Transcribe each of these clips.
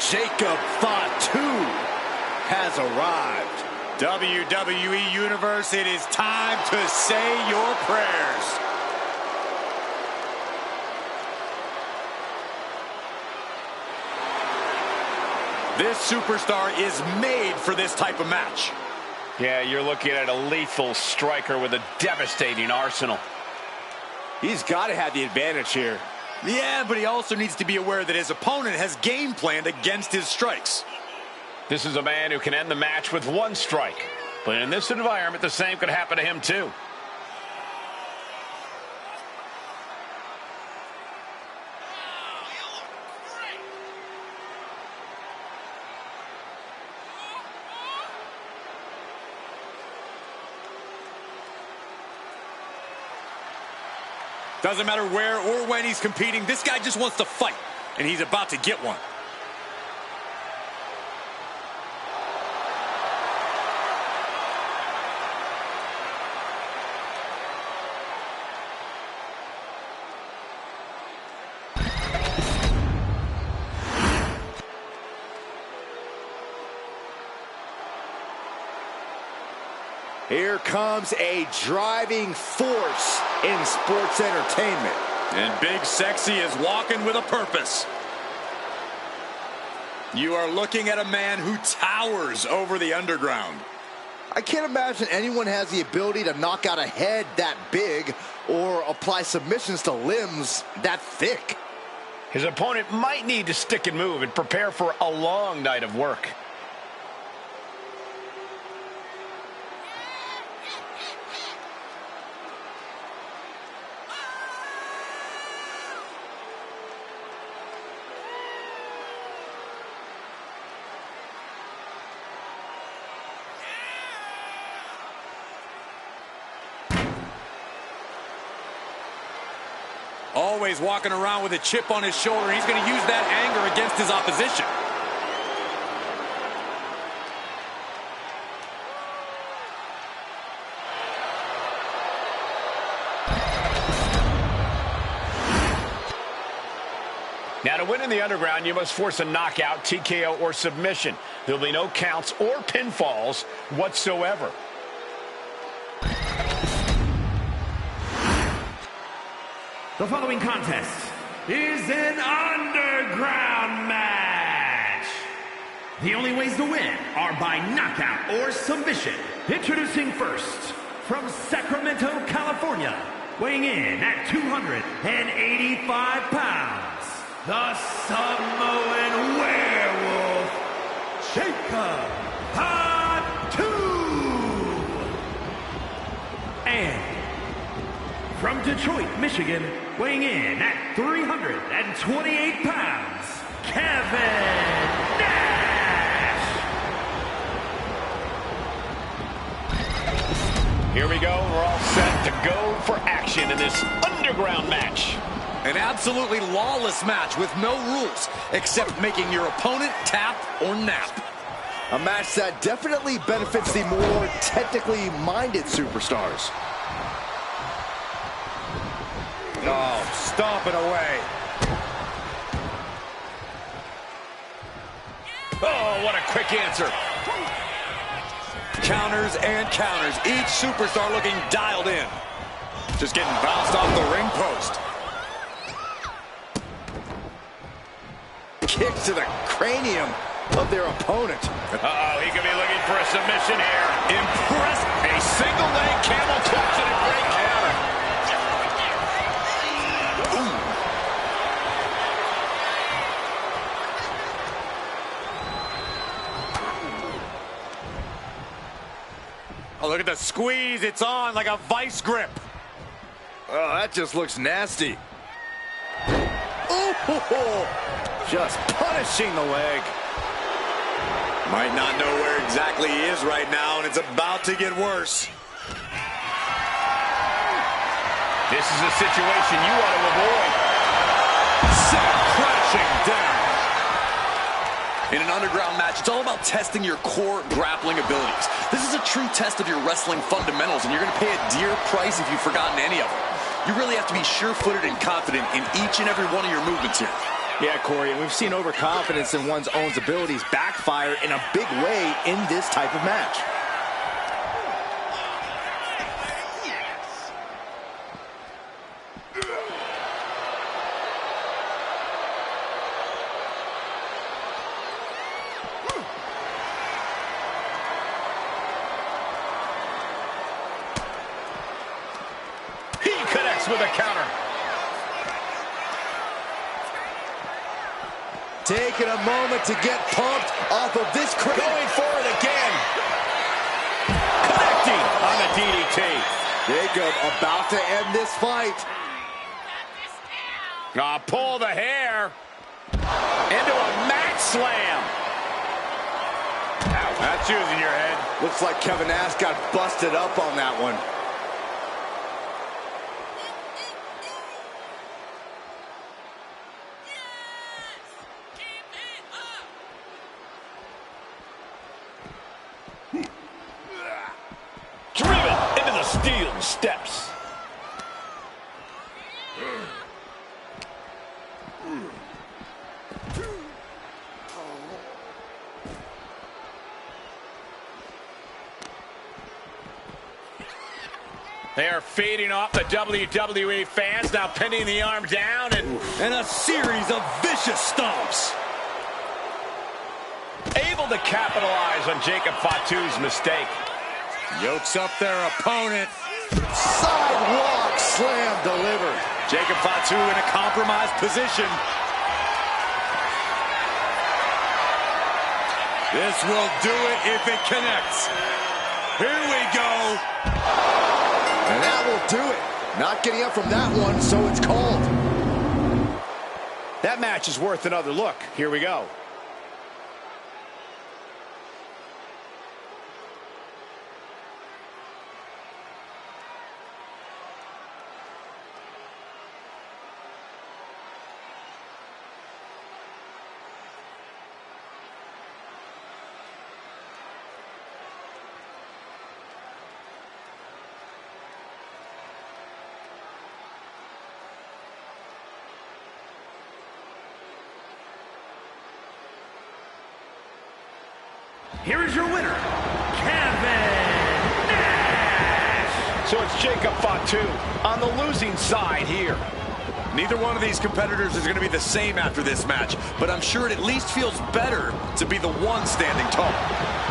Jacob Fatu has arrived. WWE Universe, it is time to say your prayers. This superstar is made for this type of match. Yeah, you're looking at a lethal striker with a devastating arsenal. He's got to have the advantage here. Yeah, but he also needs to be aware that his opponent has game planned against his strikes. This is a man who can end the match with one strike. But in this environment, the same could happen to him too. Doesn't matter where or when he's competing, this guy just wants to fight, and he's about to get one. Here comes a driving force in sports entertainment. And Big Sexy is walking with a purpose. You are looking at a man who towers over the underground. I can't imagine anyone has the ability to knock out a head that big or apply submissions to limbs that thick. His opponent might need to stick and move and prepare for a long night of work. Always walking around with a chip on his shoulder. He's going to use that anger against his opposition. Now, to win in the underground, you must force a knockout, TKO, or submission. There'll be no counts or pinfalls whatsoever. The following contest is an underground match. The only ways to win are by knockout or submission. Introducing first, from Sacramento, California, weighing in at 285 pounds, the Samoan Werewolf, Jacob Fatu. And from Detroit, Michigan, weighing in at 328 pounds, Kevin Nash. Here we go. We're all set to go for action in this underground match. An absolutely lawless match with no rules except making your opponent tap or nap. A match that definitely benefits the more technically minded superstars. Oh, stomping away. Oh, what a quick answer. Counters and counters. Each superstar looking dialed in. Just getting bounced off the ring post. Kick to the cranium of their opponent. Uh-oh, he could be looking for a submission here. Impressed. A single leg camel clutch and a great counter. Oh, look at the squeeze. It's on like a vice grip. Oh, that just looks nasty. Oh, just punishing the leg. Might not know where exactly he is right now, and it's about to get worse. This is a situation you want to avoid. Sent crashing down. In an underground match, it's all about testing your core grappling abilities. This is a true test of your wrestling fundamentals, and you're going to pay a dear price if you've forgotten any of them. You really have to be sure-footed and confident in each and every one of your movements here. Yeah, Corey, and we've seen overconfidence in one's own abilities backfire in a big way in this type of match. He connects with a counter. Taking a moment to get pumped off of this crate. Going for it again. Connecting on the DDT. Jacob about to end this fight. Pull the hair. Into a mat slam. Ow, that's using your head. Looks like Kevin Nash got busted up on that one. Driven into the steel steps. They are feeding off the WWE fans, now pinning the arm down and a series of vicious stomps. Able to capitalize on Jacob Fatu's mistake. Yokes up their opponent. Sidewalk slam delivered. Jacob Fatu in a compromised position. This will do it if it connects. Here we go. And that will do it. Not getting up from that one, so it's called. That match is worth another look. Here we go. Here is your winner, Kevin Nash. So it's Jacob Fatu on the losing side here. Neither one of these competitors is going to be the same after this match, but I'm sure it at least feels better to be the one standing tall.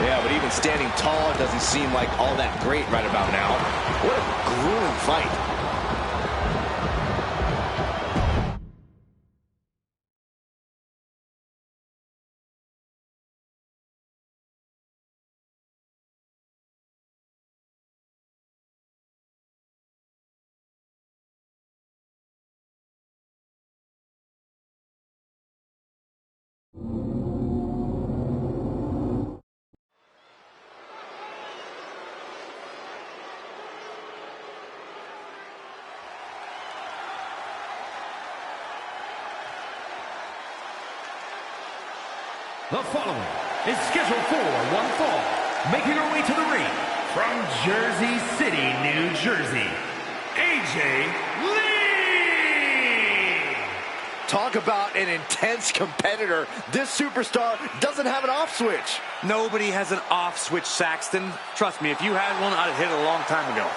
Yeah, but even standing tall doesn't seem like all that great right about now. What a grueling fight. The following is scheduled for one fall, making her way to the ring from Jersey City, New Jersey, AJ Lee! Talk about an intense competitor. This superstar doesn't have an off switch. Nobody has an off switch, Saxton. Trust me, if you had one, I'd have hit it a long time ago.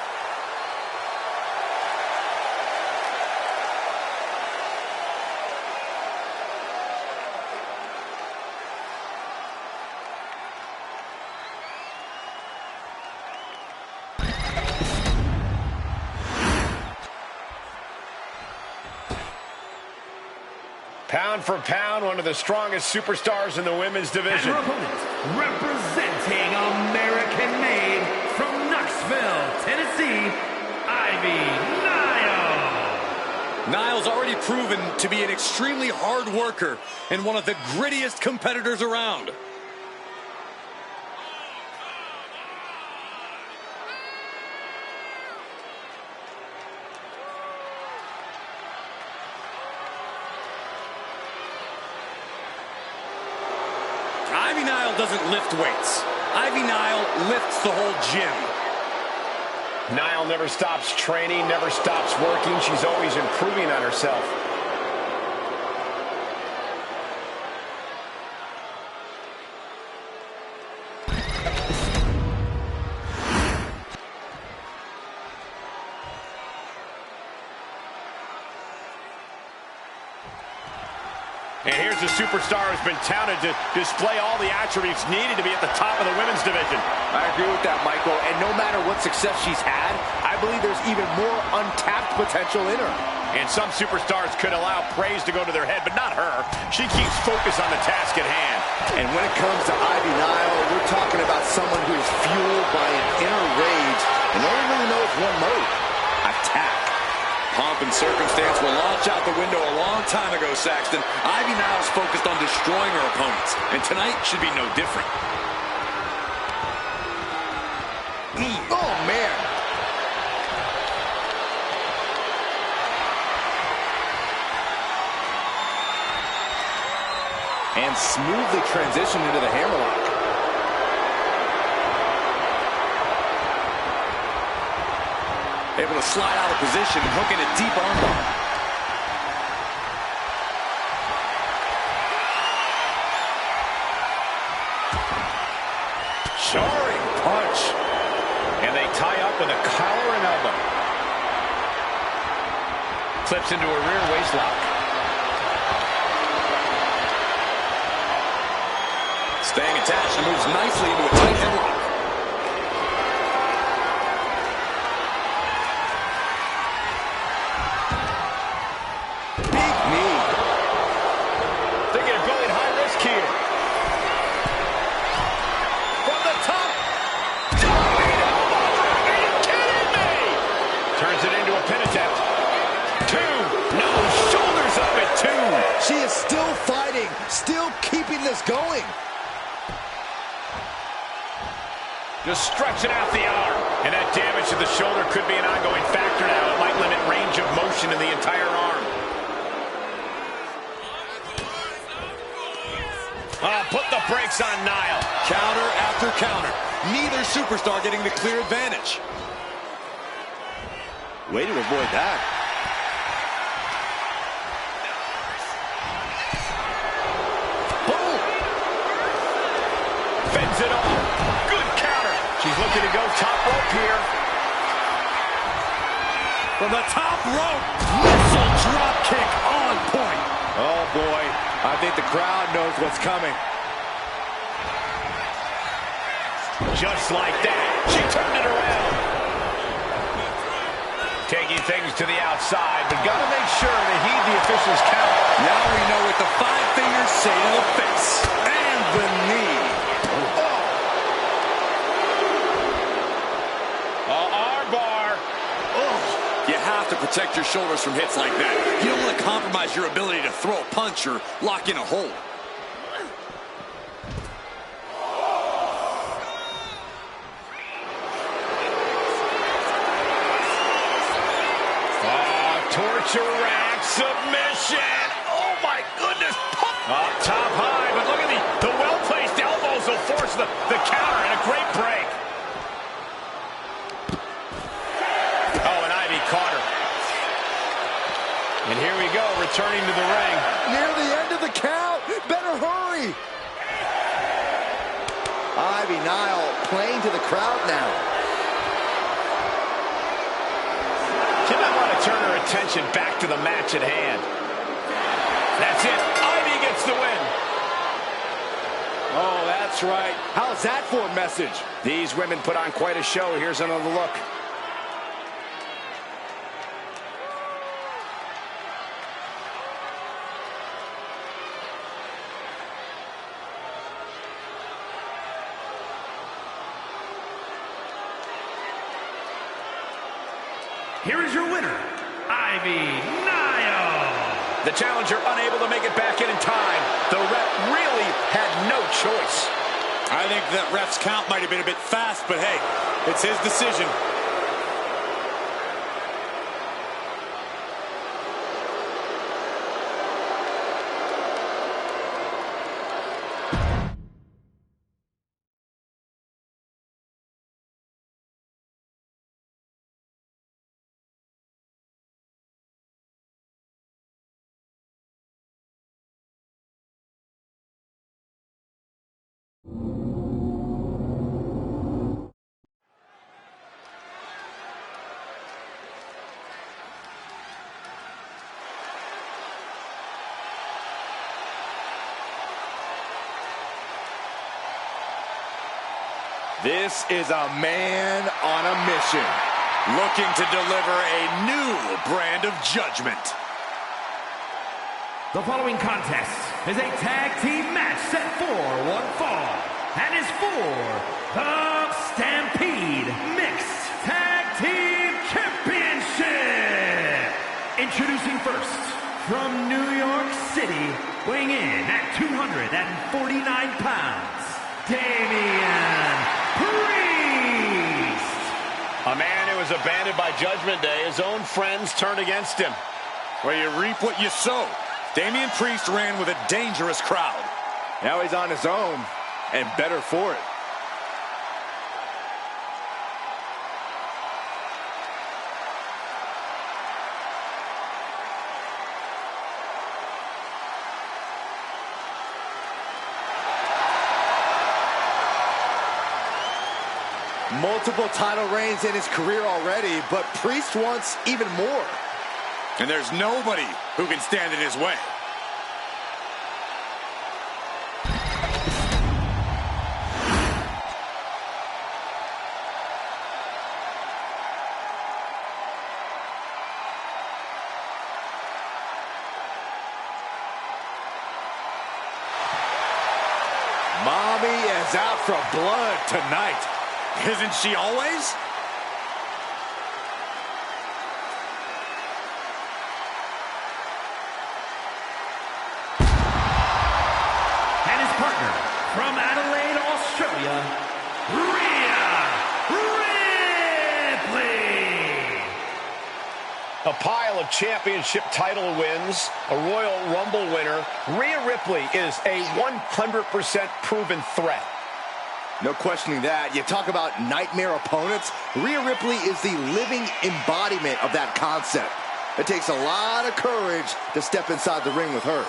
Pound for pound, one of the strongest superstars in the women's division. And her opponent, representing American-made from Knoxville, Tennessee, Ivy Nile. Nile's already proven to be an extremely hard worker and one of the grittiest competitors around. Ivy Nile doesn't lift weights. Ivy Nile lifts the whole gym. Nile never stops training, never stops working. She's always improving on herself. And here's a superstar who's been touted to display all the attributes needed to be at the top of the women's division. I agree with that, Michael. And no matter what success she's had, I believe there's even more untapped potential in her. And some superstars could allow praise to go to their head, but not her. She keeps focus on the task at hand. And when it comes to Ivy Nile, we're talking about someone who is fueled by an inner rage and only really knows one mode: attack. Pomp and circumstance will launch out the window a long time ago, Saxton. Ivy Nile's focused on destroying her opponents, and tonight should be no different. Oh, man. And smoothly transition into the hammerlock. Able to slide out of position and hook in a deep armbar. Jarring punch. And they tie up with a collar and elbow. Flips into a rear waist lock. Staying attached and moves nicely into a tight headlock. She is still fighting, still keeping this going. Just stretching out the arm. And that damage to the shoulder could be an ongoing factor now. It might limit range of motion in the entire arm. Put the brakes on Nile. Counter after counter. Neither superstar getting the clear advantage. Way to avoid that. Fends it off. Good counter. She's looking to go top rope here. From the top rope, missile drop kick on point. Oh, boy. I think the crowd knows what's coming. Just like that. She turned it around. Taking things to the outside, but got to make sure to heed the official's count. Now we know what the 5 fingers say to the face. And the knee. Armbar. You have to protect your shoulders from hits like that. You don't want to compromise your ability to throw a punch or lock in a hold. Torture rack submission. Oh my goodness. Up top high, but look at the well-placed elbows will force the counter and a great break. Oh, and Ivy caught her. And here we go, returning to the ring. Near the end of the count. Better hurry. Ivy Nile playing to the crowd now. Turn her attention back to the match at hand. That's it. Ivy gets the win. Oh, that's right. How's that for a message? These women put on quite a show. Here's another look. Here is your winner, Ivy Nile. The challenger unable to make it back in time. The ref really had no choice. I think that ref's count might have been a bit fast, but hey, it's his decision. This is a man on a mission, looking to deliver a new brand of judgment. The following contest is a tag team match set for one fall and is for the Stampede Mixed Tag Team Championship. Introducing first, from New York City, weighing in at 249 pounds, Damian Priest. A man who was abandoned by Judgment Day. His own friends turned against him. Well, you reap what you sow. Damian Priest ran with a dangerous crowd. Now he's on his own, and better for it. Multiple title reigns in his career already, but Priest wants even more. And there's nobody who can stand in his way. Mommy is out for blood tonight. Isn't she always? And his partner, from Adelaide, Australia, Rhea Ripley. A pile of championship title wins, a Royal Rumble winner. Rhea Ripley is a 100% proven threat. No questioning that. You talk about nightmare opponents. Rhea Ripley is the living embodiment of that concept. It takes a lot of courage to step inside the ring with her.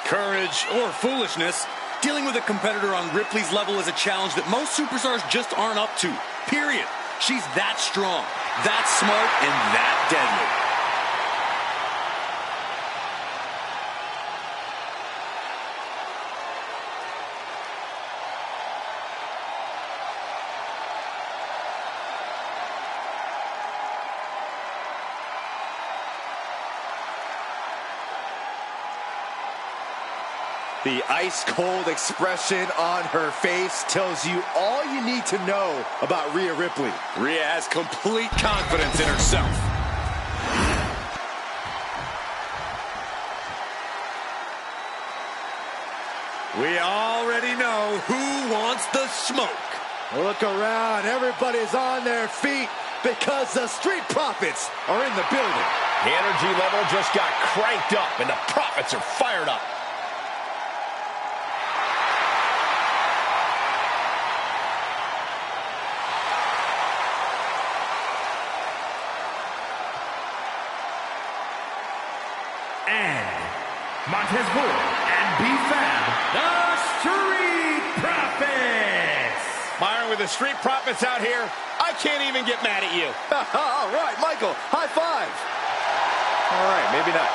Courage or foolishness, dealing with a competitor on Ripley's level is a challenge that most superstars just aren't up to. Period. She's that strong, that smart, and that deadly. The ice-cold expression on her face tells you all you need to know about Rhea Ripley. Rhea has complete confidence in herself. We already know who wants the smoke. Look around. Everybody's on their feet because the Street Profits are in the building. The energy level just got cranked up, and the Profits are fired up. Montez Ford and B-Fab, the Street Profits. Myron, with the Street Profits out here, I can't even get mad at you. All right, Michael, high five. All right, maybe not.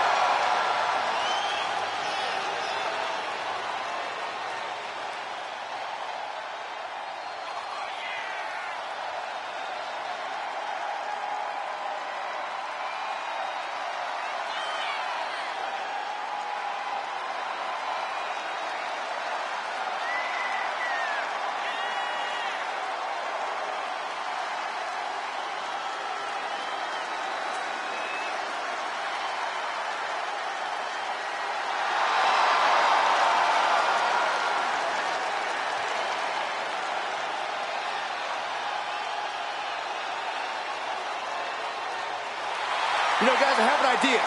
You know, guys, I have an idea.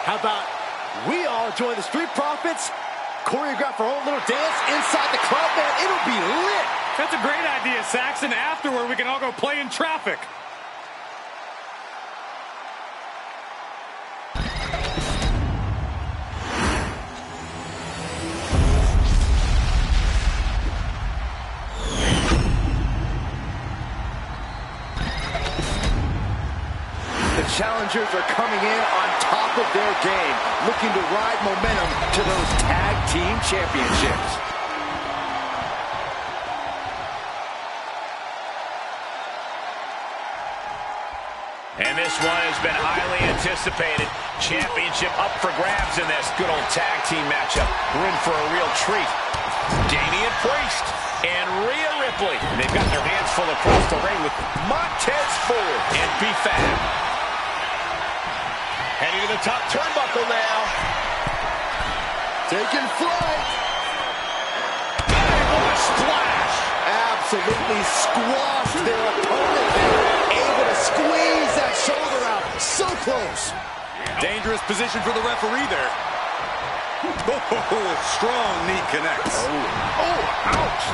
How about we all join the Street Profits, choreograph our own little dance inside the club, man? It'll be lit. That's a great idea, Saxon. Afterward, we can all go play in traffic. Challengers are coming in on top of their game, looking to ride momentum to those tag team championships. And this one has been highly anticipated. Championship up for grabs in this good old tag team matchup. We're in for a real treat. Damian Priest and Rhea Ripley. And they've got their hands full across the ring with Montez Ford and B-Fab. Heading to the top turnbuckle now. Taking flight. Bang, what a splash. Absolutely squashed their opponent there. Able to squeeze that shoulder out. So close. Dangerous position for the referee there. Oh, strong knee connects. Oh, ouch.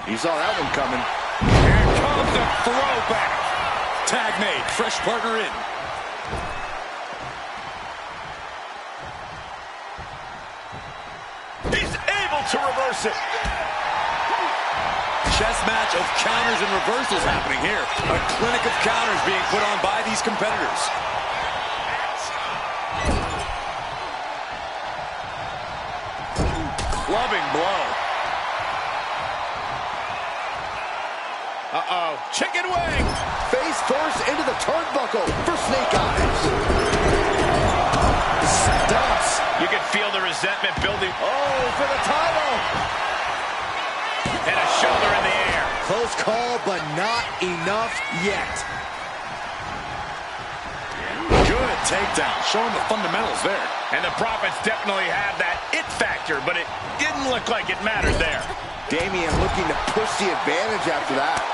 You saw that one coming. Here comes the throwback. Tag made. Fresh partner in. He's able to reverse it. Chess match of counters and reversals happening here. A clinic of counters being put on by these competitors. Clubbing blow. Uh-oh. Chicken wing. Face first into the turnbuckle for Snake Eyes. Stumps. You can feel the resentment building. Oh, for the title. And a shoulder in the air. Close call, but not enough yet. Good takedown. Showing the fundamentals there. And the Profits definitely have that it factor, but it didn't look like it mattered there. Damian looking to push the advantage after that.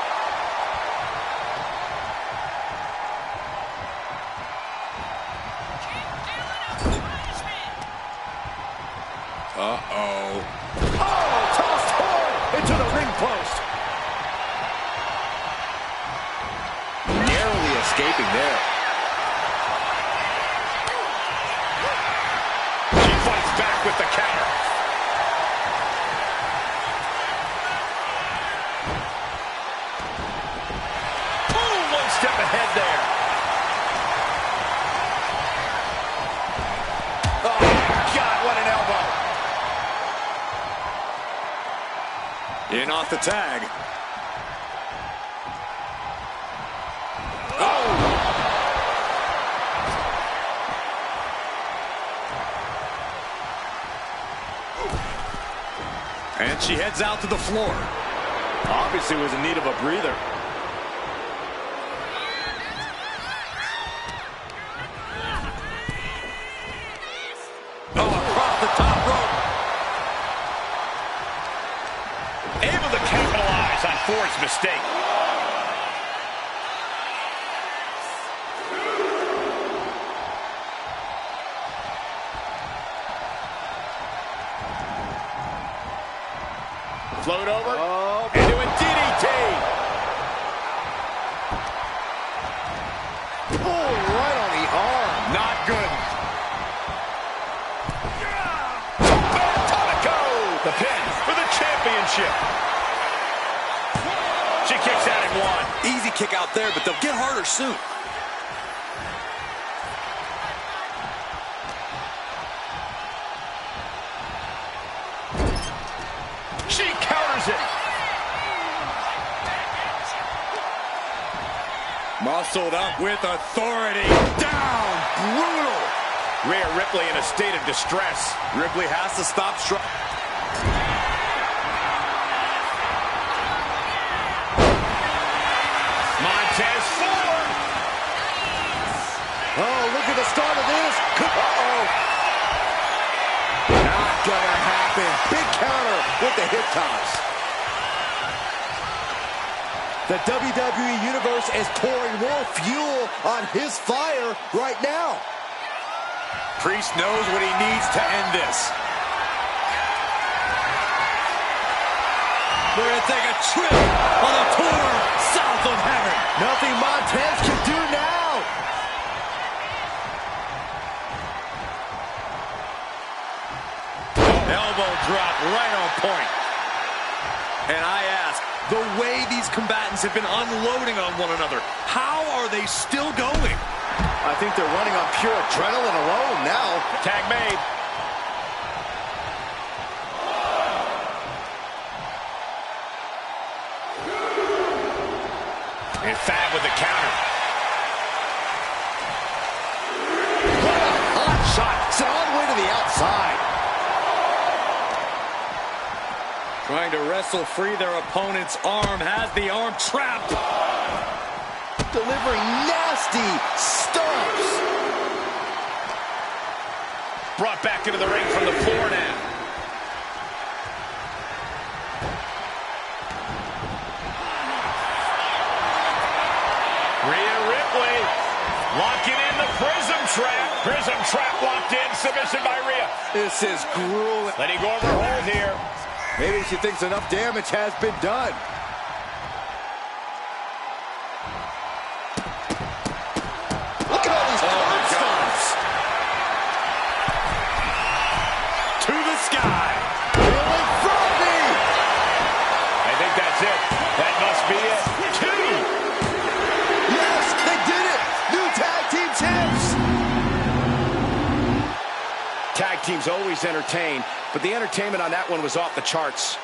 Uh-oh. Oh, tossed hard into the ring post. Narrowly escaping there. She fights back with the counter. Boom, one step ahead there. Oh, God, what an elbow. In off the tag. Oh! And she heads out to the floor. Obviously was in need of a breather. Oh, across the top rope. Able to capitalize on Ford's mistake. Float over. Oh, Into a DDT. pull right on the arm. Not good. Tonico. The pin for the championship. She kicks out at one. Easy kick out there, but they'll get harder soon. She counters it. Muscled up with authority. Down. Brutal. Rhea Ripley in a state of distress. Ripley has to stop struggling. Montez Ford. Oh, look at the start of this. Uh-oh. Not gonna happen. Big counter with the hip toss. The WWE Universe is pouring more fuel on his fire right now. Priest knows what he needs to end this. We're going to take a trip on a tour south of heaven. Nothing Montez can do now. Elbow drop right on point. And I ask, the way these combatants have been unloading on one another, how are they still going? I think they're running on pure adrenaline alone now. Tag made. outside. Trying to wrestle free their opponent's arm, has the arm trapped. Delivering nasty stomps. Brought back into the ring from the floor now. Rhea Ripley locking in the prism trap. Prism trap locked in. Submission by Rhea. This is grueling. Letting go of her hold here. Maybe she thinks enough damage has been done. Look at all these curb stomps. To the sky. Feeling froggy. I think that's it. That must be it. 2. Yes, they did it. New tag team champs. Tag teams always entertain, but the entertainment on that one was off the charts.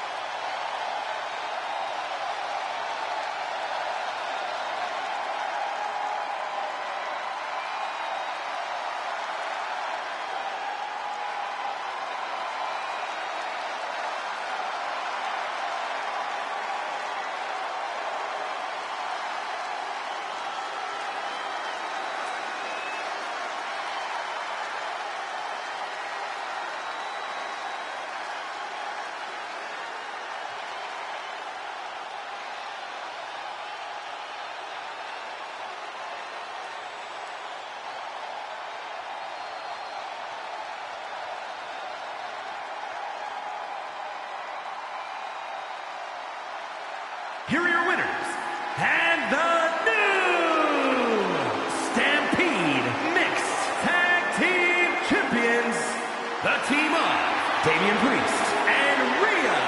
Here are your winners, and the new Stampede Mixed Tag Team Champions, the team of Damian Priest and Rhea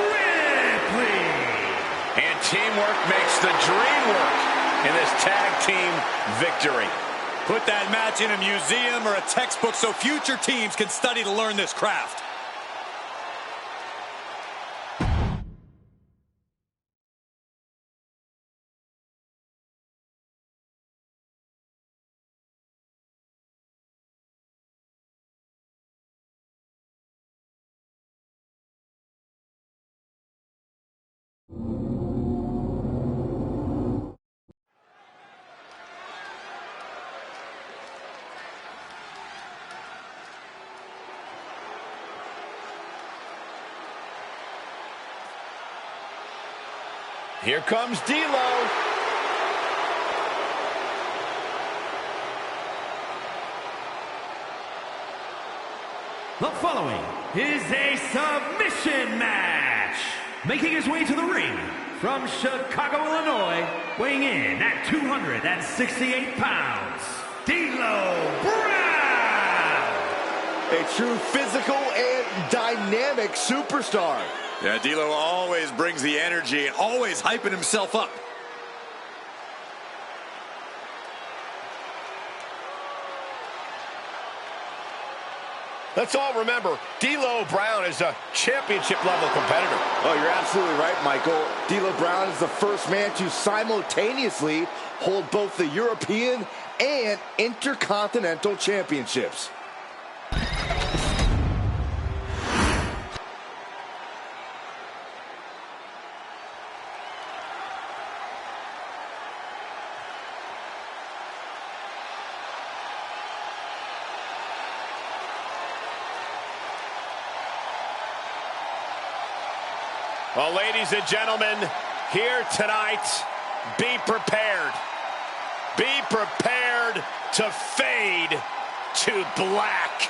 Ripley. And teamwork makes the dream work in this tag team victory. Put that match in a museum or a textbook so future teams can study to learn this craft. Here comes D'Lo. The following is a submission match. Making his way to the ring from Chicago, Illinois, weighing in at 268 pounds, D'Lo Brown. A true physical and dynamic superstar. Yeah, D'Lo always brings the energy and always hyping himself up. Let's all remember, D'Lo Brown is a championship-level competitor. Oh, you're absolutely right, Michael. D'Lo Brown is the first man to simultaneously hold both the European and Intercontinental Championships. Well, ladies and gentlemen, here tonight, be prepared. Be prepared to fade to black.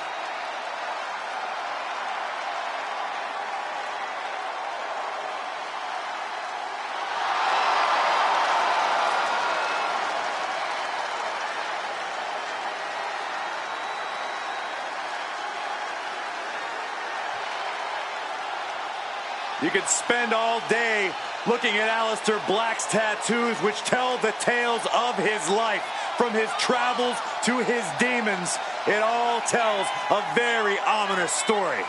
You could spend all day looking at Aleister Black's tattoos, which tell the tales of his life. From his travels to his demons, it all tells a very ominous story.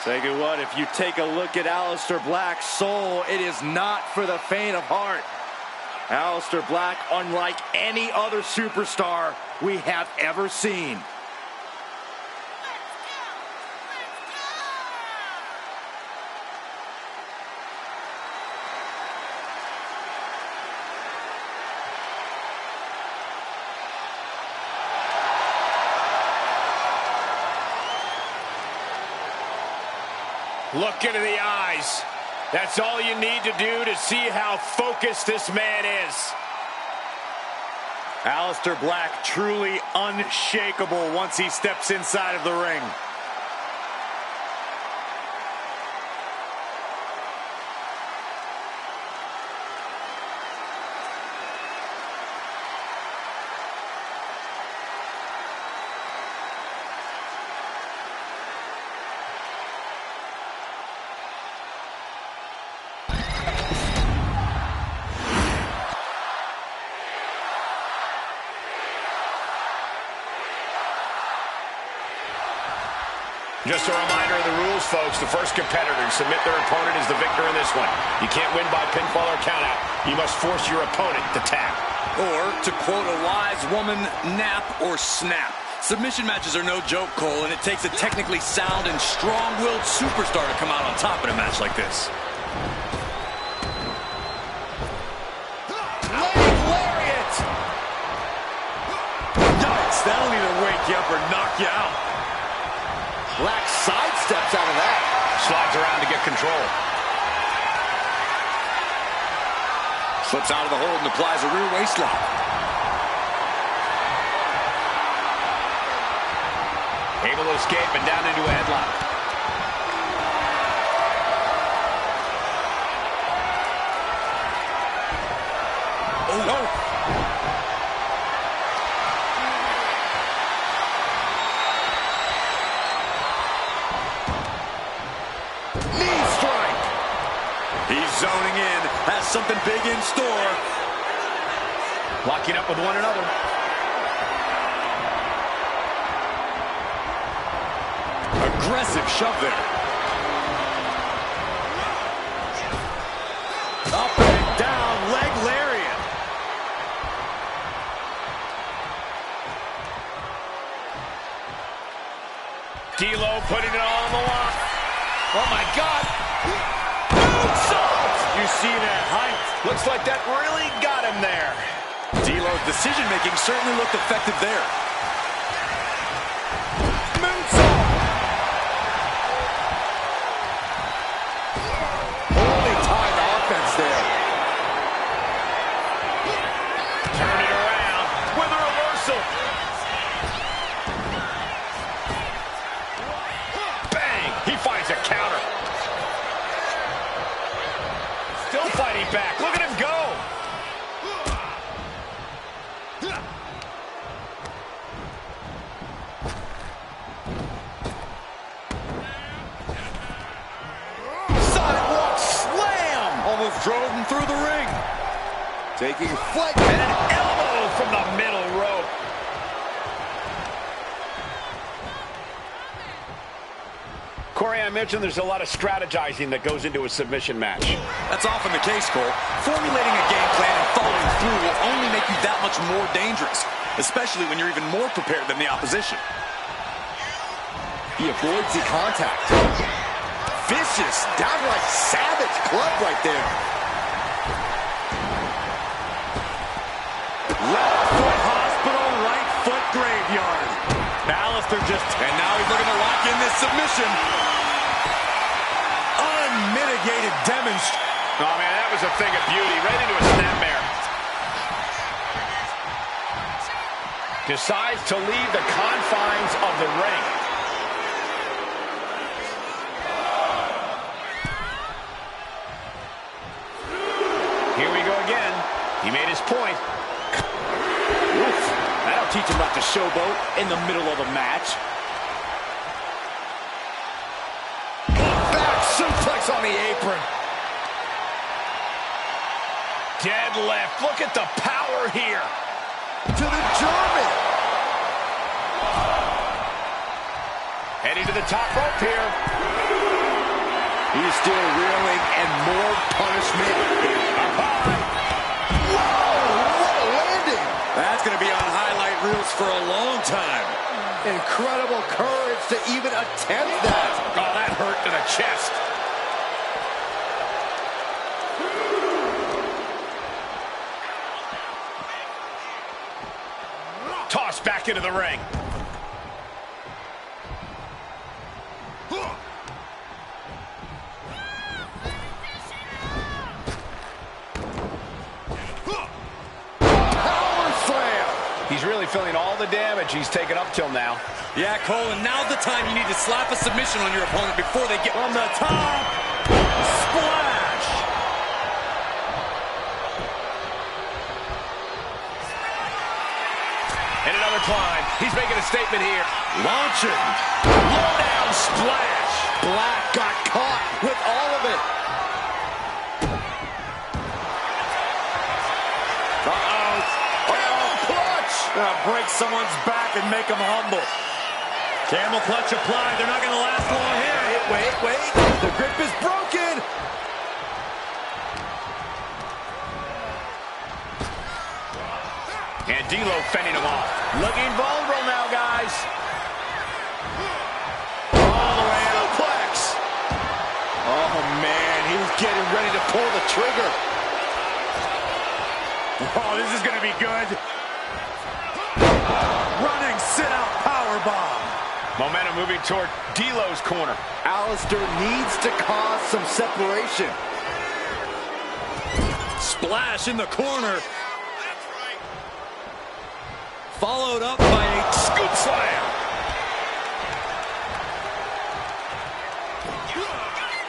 Tell you what, if you take a look at Aleister Black's soul, it is not for the faint of heart. Aleister Black, unlike any other superstar we have ever seen. Look into the eyes. That's all you need to do to see how focused this man is. Aleister Black truly unshakable once he steps inside of the ring. Just a reminder of the rules, folks. The first competitor to submit their opponent is the victor in this one. You can't win by pinfall or countout. You must force your opponent to tap. Or, to quote a wise woman, nap or snap. Submission matches are no joke, Cole, and it takes a technically sound and strong-willed superstar to come out on top in a match like this. Lariat! Yikes, that'll either wake you up or knock you out. Black sidesteps out of that. Slides around to get control. Slips out of the hold and applies a rear waist lock. Able to escape and down into a headlock. Oh, no. Zoning in, has something big in store. Locking up with one another. Aggressive shove there. Up and down, leg lariat. D'Lo putting it all on the line. Oh my God. You see that height? Looks like that really got him there. D'Lo's decision-making certainly looked effective there. Moonsault! Holding tight offense there. Turn it around with a reversal. Bang! He finds a counter. Still fighting back. Look at him go. Sidewalk slam! Almost drove him through the ring. Taking flight. And an elbow from the middle rope. Corey, I mentioned there's a lot of strategizing that goes into a submission match. That's often the case, Cole. Formulating a game plan and following through will only make you that much more dangerous, especially when you're even more prepared than the opposition. He avoids the contact. Vicious, downright savage club right there. Left foot hospital, right foot graveyard. Aleister And now he's looking to lock in this submission. Unmitigated demonstration. Oh, man, that was a thing of beauty. Right into a snapmare. Decides to leave the confines of the ring. Here we go again. He made his point. Oof. That'll teach him not to showboat in the middle of the match. Back suplex on the apron. Deadlift. Look at the power here. To the German. Heading to the top rope here. He's still reeling and more punishment. Whoa, what a landing. That's going to be on highlight reels for a long time. Incredible courage to even attempt that. Oh, that hurt to the chest. Tossed back into the ring. feeling all the damage he's taken up till now. Yeah, Cole, and now's the time you need to slap a submission on your opponent before they get from the top. Splash. And another climb. He's making a statement here. Launching. Low down splash. Black got caught with all of it. Break someone's back and make them humble. Camel clutch applied. They're not going to last long here. Wait. The grip is broken. And D'Lo fending him off. Looking vulnerable now, guys. All the way out. Suplex. Oh, man. He's getting ready to pull the trigger. Oh, this is going to be good. Running sit-out powerbomb. Momentum moving toward D'Lo's corner. Alistair needs to cause some separation. splash in the corner. Followed up by a scoop slam.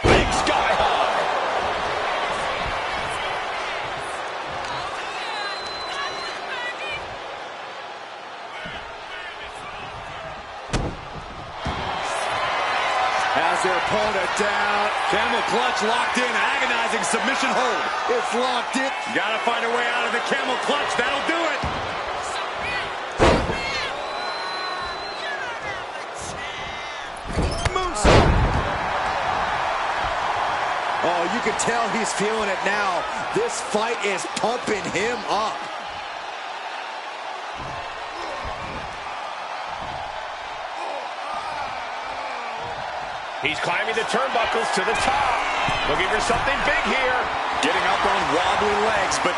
Big sky high. Has their opponent down. Camel clutch locked in, agonizing submission hold. It's locked in. Gotta find a way out of the camel clutch. That'll do it. Oh, you can tell he's feeling it now. This fight is pumping him up. He's climbing the turnbuckles to the top. Looking for something big here. Getting up on wobbly legs, but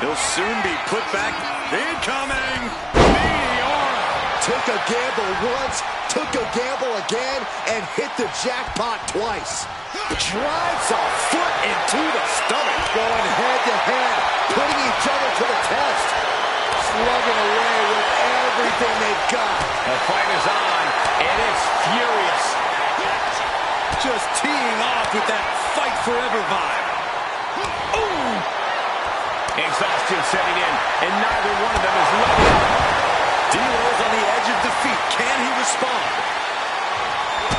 he'll soon be put back. Incoming! Meteora! Took a gamble once, took a gamble again, and hit the jackpot twice. Drives a foot into the stomach. Going head to head, putting each other to the test. Slugging away with everything they've got. The fight is on, and it's furious. Just teeing off with that fight forever vibe. Ooh! Exhaustion setting in, and neither one of them is letting up. D'Lo's on the edge of defeat. Can he respond?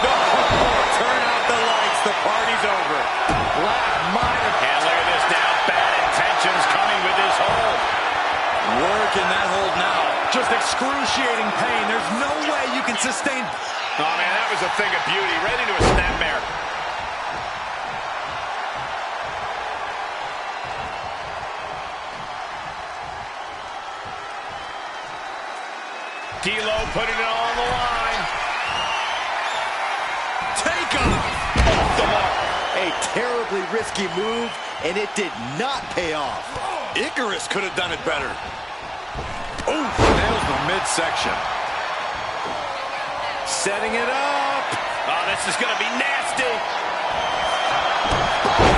Oh, turn out the lights. The party's over. Black might have... And look at this now. Bad intentions coming with this hold. Working that hold now. Just excruciating pain. There's no way you can sustain... Oh, man, that was a thing of beauty. Right into a snapmare. D'Lo putting it all on the line. Take off! Off the mark. A terribly risky move, and it did not pay off. Icarus could have done it better. Ooh, nails the midsection. Setting it up. Oh, this is going to be nasty.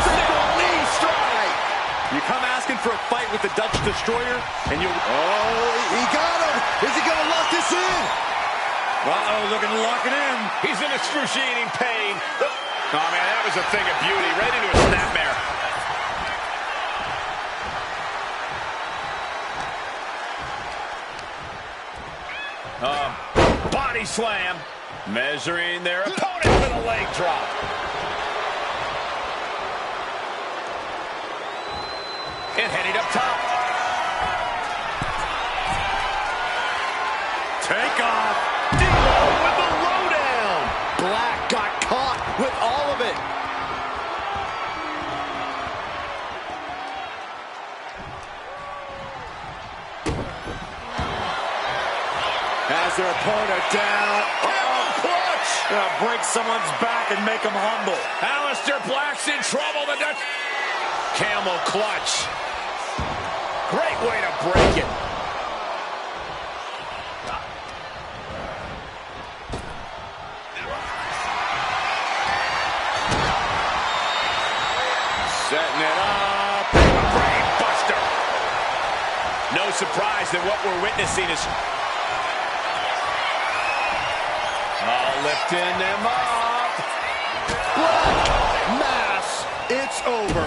Single knee strike. You come asking for a fight with the Dutch Destroyer, and you... Oh, he got him. Is he going to lock this in? Uh-oh, looking to lock it in. He's in excruciating pain. Oh, man, that was a thing of beauty. Right into a snapmare. Body slam. Measuring their opponent with a leg drop. And heading up top. Take off. D'Lo with the lowdown. Black got caught with all of it. Has their opponent down. Camel clutch. Break someone's back and make them humble. Aleister Black's in trouble. The Dutch camel clutch. Great way to break it. Setting it up. Brain buster. No surprise that what we're witnessing is lifting him up. Black Mass, it's over.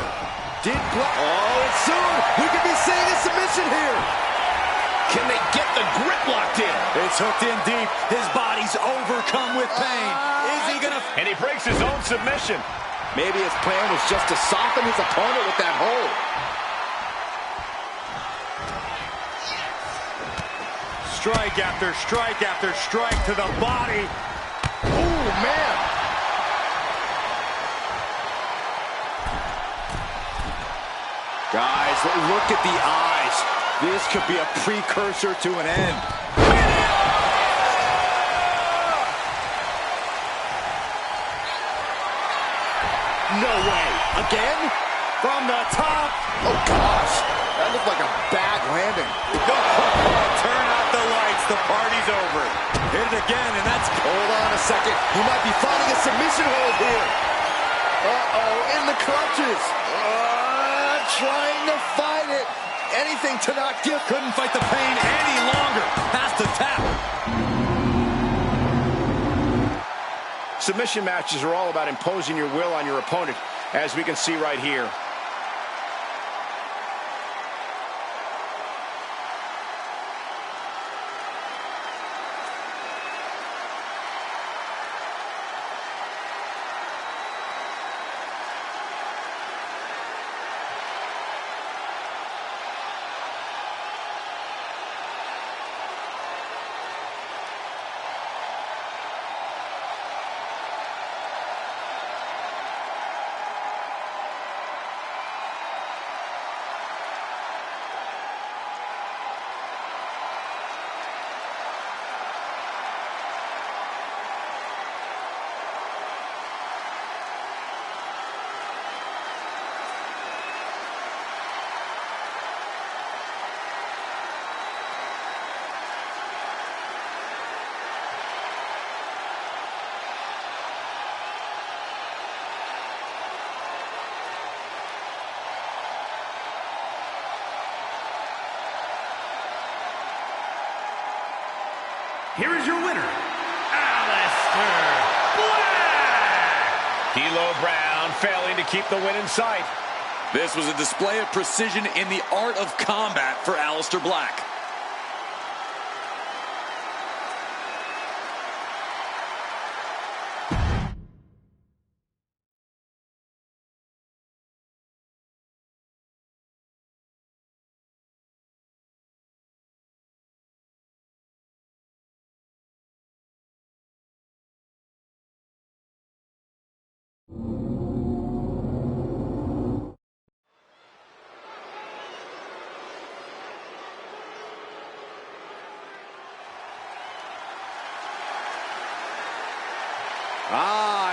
Did Black... Oh, it's soon. We could be seeing a submission here. Can they get the grip locked in? It's hooked in deep. His body's overcome with pain. Is he gonna... And he breaks his own submission. Maybe his plan was just to soften his opponent with that hold. Strike after strike after strike to the body. Oh, man. Guys, look at the eyes. This could be a precursor to an end. No way. Again? From the top. Oh, gosh. That looked like a bad landing. Turn out the lights. The party's over. Hit it again, and that's... Hold on a second. He might be finding a submission hold here. Uh-oh, in the clutches. Trying to fight it. Anything to not give. Couldn't fight the pain any longer. Has to tap. Submission matches are all about imposing your will on your opponent, as we can see right here. Here is your winner, Aleister Black! D'Lo Brown failing to keep the win in sight. This was a display of precision in the art of combat for Aleister Black.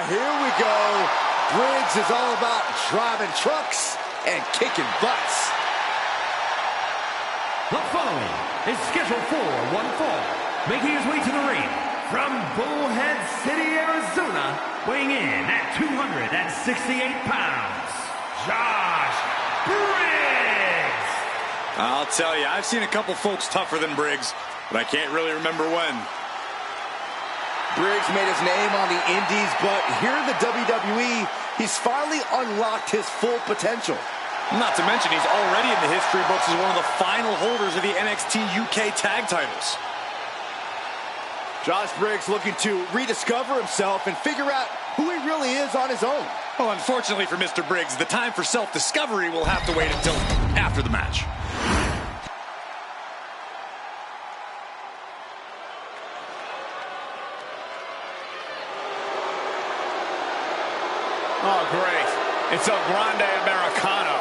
Here we go. Briggs is all about driving trucks and kicking butts. The following is scheduled for one fall, making his way to the ring from Bullhead City, Arizona, weighing in at 268 pounds, Josh Briggs. I'll tell you, I've seen a couple folks tougher than Briggs, but I can't really remember when. Briggs made his name on the Indies, but here in the WWE, he's finally unlocked his full potential. Not to mention, he's already in the history books as one of the final holders of the NXT UK tag titles. Josh Briggs looking to rediscover himself and figure out who he really is on his own. Well, unfortunately for Mr. Briggs, the time for self-discovery will have to wait until after the match. Oh, great. It's El Grande Americano.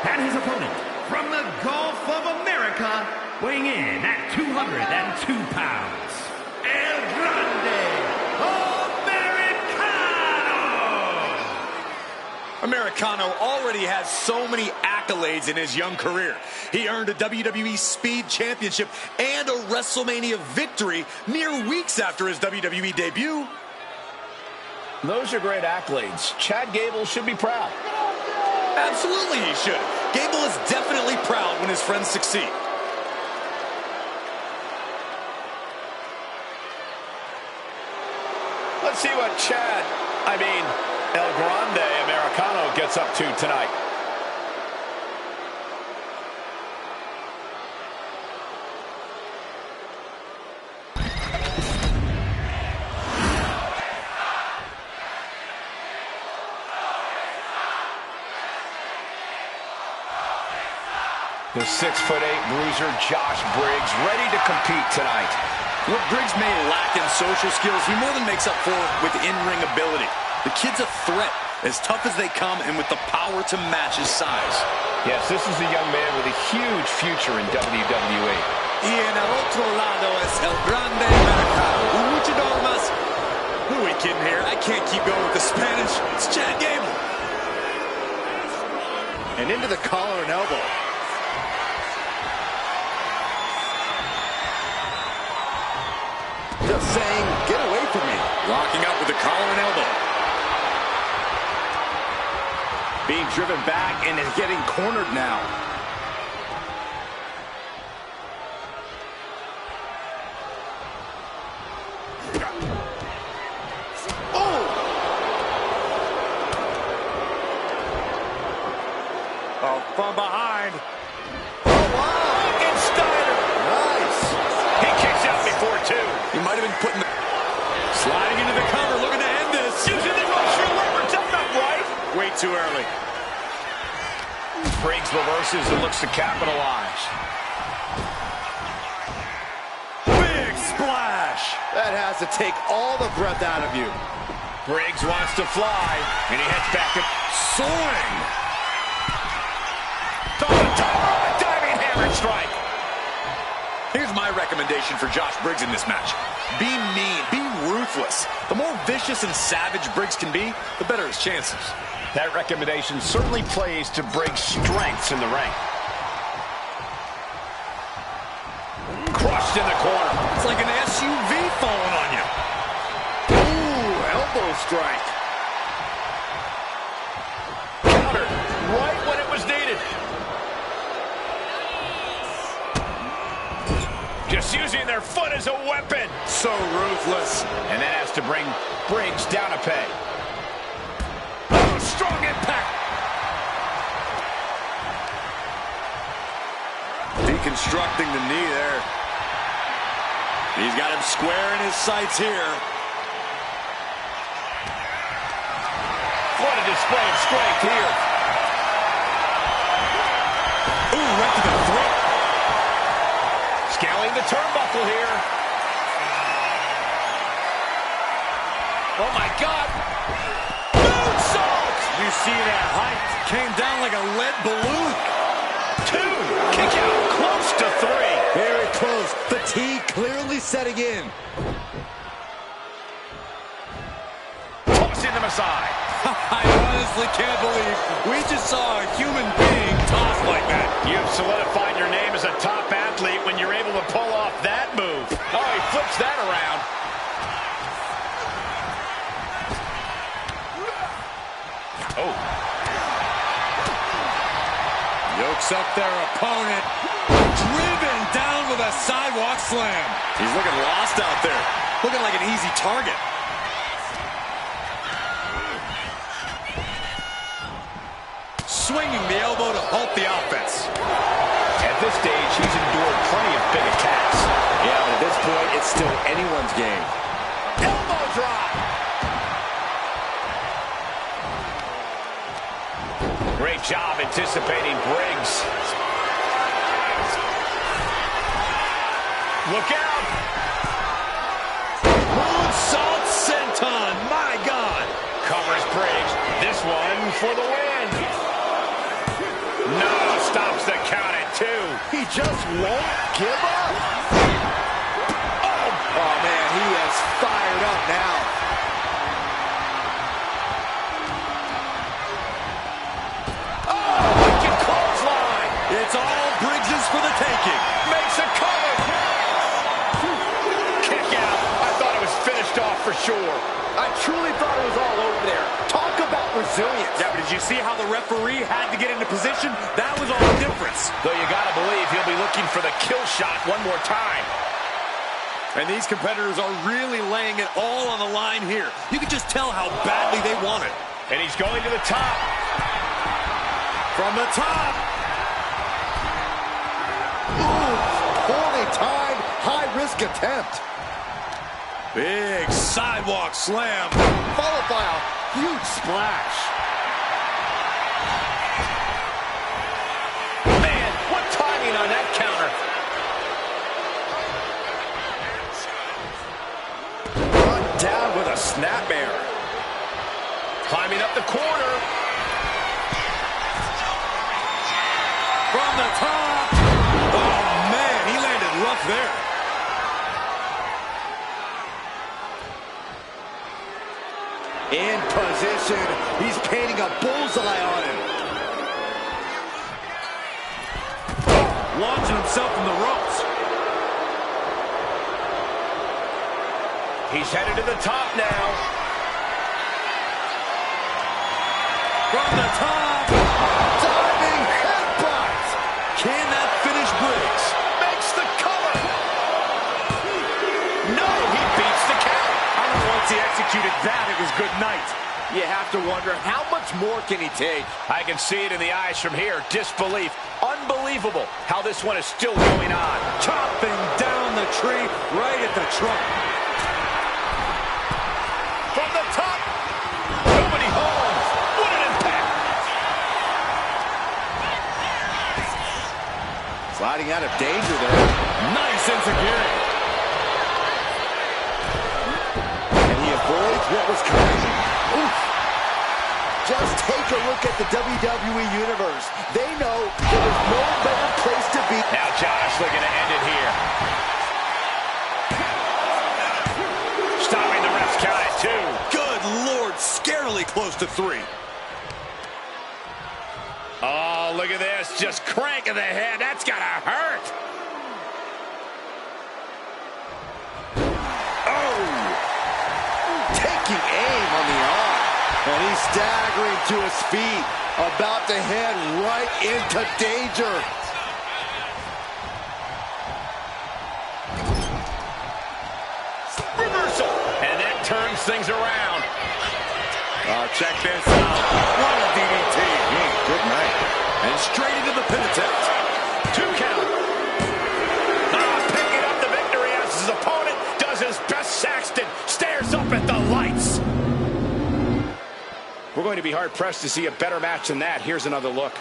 And his opponent from the Gulf of America, weighing in at 202 pounds, El Grande Americano! Americano already has so many accolades in his young career. He earned a WWE Speed Championship and a WrestleMania victory mere weeks after his WWE debut. Those are great accolades. Chad Gable should be proud. Absolutely he should. Gable is definitely proud when his friends succeed. Let's see what El Grande Americano gets up to tonight. The 6'8" bruiser Josh Briggs ready to compete tonight. What Briggs may lack in social skills, he more than makes up for with in-ring ability. The kid's a threat, as tough as they come and with the power to match his size. Yes, this is a young man with a huge future in WWE. Y en el otro lado es el grande Americano, un luchador más. Who are we kidding here? I can't keep going with the Spanish. It's Chad Gable. And into the collar and elbow. Just saying, get away from me. Locking up with the collar and elbow. Being driven back and is getting cornered now. Oh, from behind. He might have been putting the... Sliding into the cover, looking to end this. Using the Russian leverage, that's not right. Way too early. Briggs reverses and looks to capitalize. Big splash. That has to take all the breath out of you. Briggs wants to fly, and he heads back to Soaring. diving hammer strike. Here's my recommendation for Josh Briggs in this match. Be mean, be ruthless. The more vicious and savage Briggs can be, the better his chances. That recommendation certainly plays to Briggs' strengths in the ring. Crushed in the corner. It's like an SUV falling on you. Ooh, elbow strike. Countered right when it was needed. Just using their foot as a weapon. So ruthless. And that has to bring Briggs down a peg. Oh, strong impact. Deconstructing the knee there. He's got him square in his sights here. What a display of strength here. Ooh, right to the throat. Scaling the turnbuckle here. Oh, my God. Moonsault! You see that height? Came down like a lead balloon. 2. Kick out. Close to 3. Very close. Fatigue clearly setting in. Tossing them aside. I honestly can't believe we just saw a human being tossed like that. You've solidified your name as a top athlete when you're able to pull off that move. Oh, he flips that around. Oh. Yokes up their opponent. Driven down with a sidewalk slam. He's looking lost out there. Looking like an easy target. Swinging the elbow to halt the offense. At this stage, he's endured plenty of big attacks. Yeah, but at this point, it's still anyone's game. Elbow drop. Great job anticipating Briggs. Look out. Moonsault senton. My God. Covers Briggs. This one for the win. No, stops the count at 2. He just won't give up. Oh, man, he is fired up now. Oh, wicked clothesline. It's all Briggs's for the taking. Makes a cover. Kick out. I thought it was finished off for sure. I truly thought it was all over there. Talk about resilience. Yeah, but did you see how the referee had to get into position? That was all the difference. Though you gotta believe he'll be looking for the kill shot one more time. And these competitors are really laying it all on the line here. You can just tell how badly they want it. And he's going to the top. From the top. Ooh, poorly timed, high-risk attempt. Big sidewalk slam. Followed by a huge splash. Man, what timing on that counter. Brought down with a snapmare. Climbing up the corner. From the top. Oh, man, he landed rough there. In position. He's painting a bullseye on him. Launching himself from the ropes. He's headed to the top now. From the top. Diving headbutt. Can that finish Briggs? Makes the cover. No, he beats the count. I don't know once he executed that, it was good night. You have to wonder, how much more can he take? I can see it in the eyes from here. Disbelief. Unbelievable how this one is still going on. Chopping down the tree right at the trunk. From the top. Nobody home. What an impact. Sliding out of danger there. Nice insecurity. And he avoids what was coming. Oof. Just take a look at the WWE Universe. They know there is no better place to be. Now Josh looking to end it here. Stopping the ref's count at 2. Good Lord, scarily close to 3. Oh, look at this. Just cranking the head. That's got to hurt. Taking aim on the arm. And he's staggering to his feet. About to head right into danger. Reversal. And that turns things around. Oh, check this out. What a DDT. Good night. And straight into the pin attempt. 2 count. Picking up the victory as his opponent does his best Saxton. Stares up at the lights. We're going to be hard-pressed to see a better match than that. Here's another look.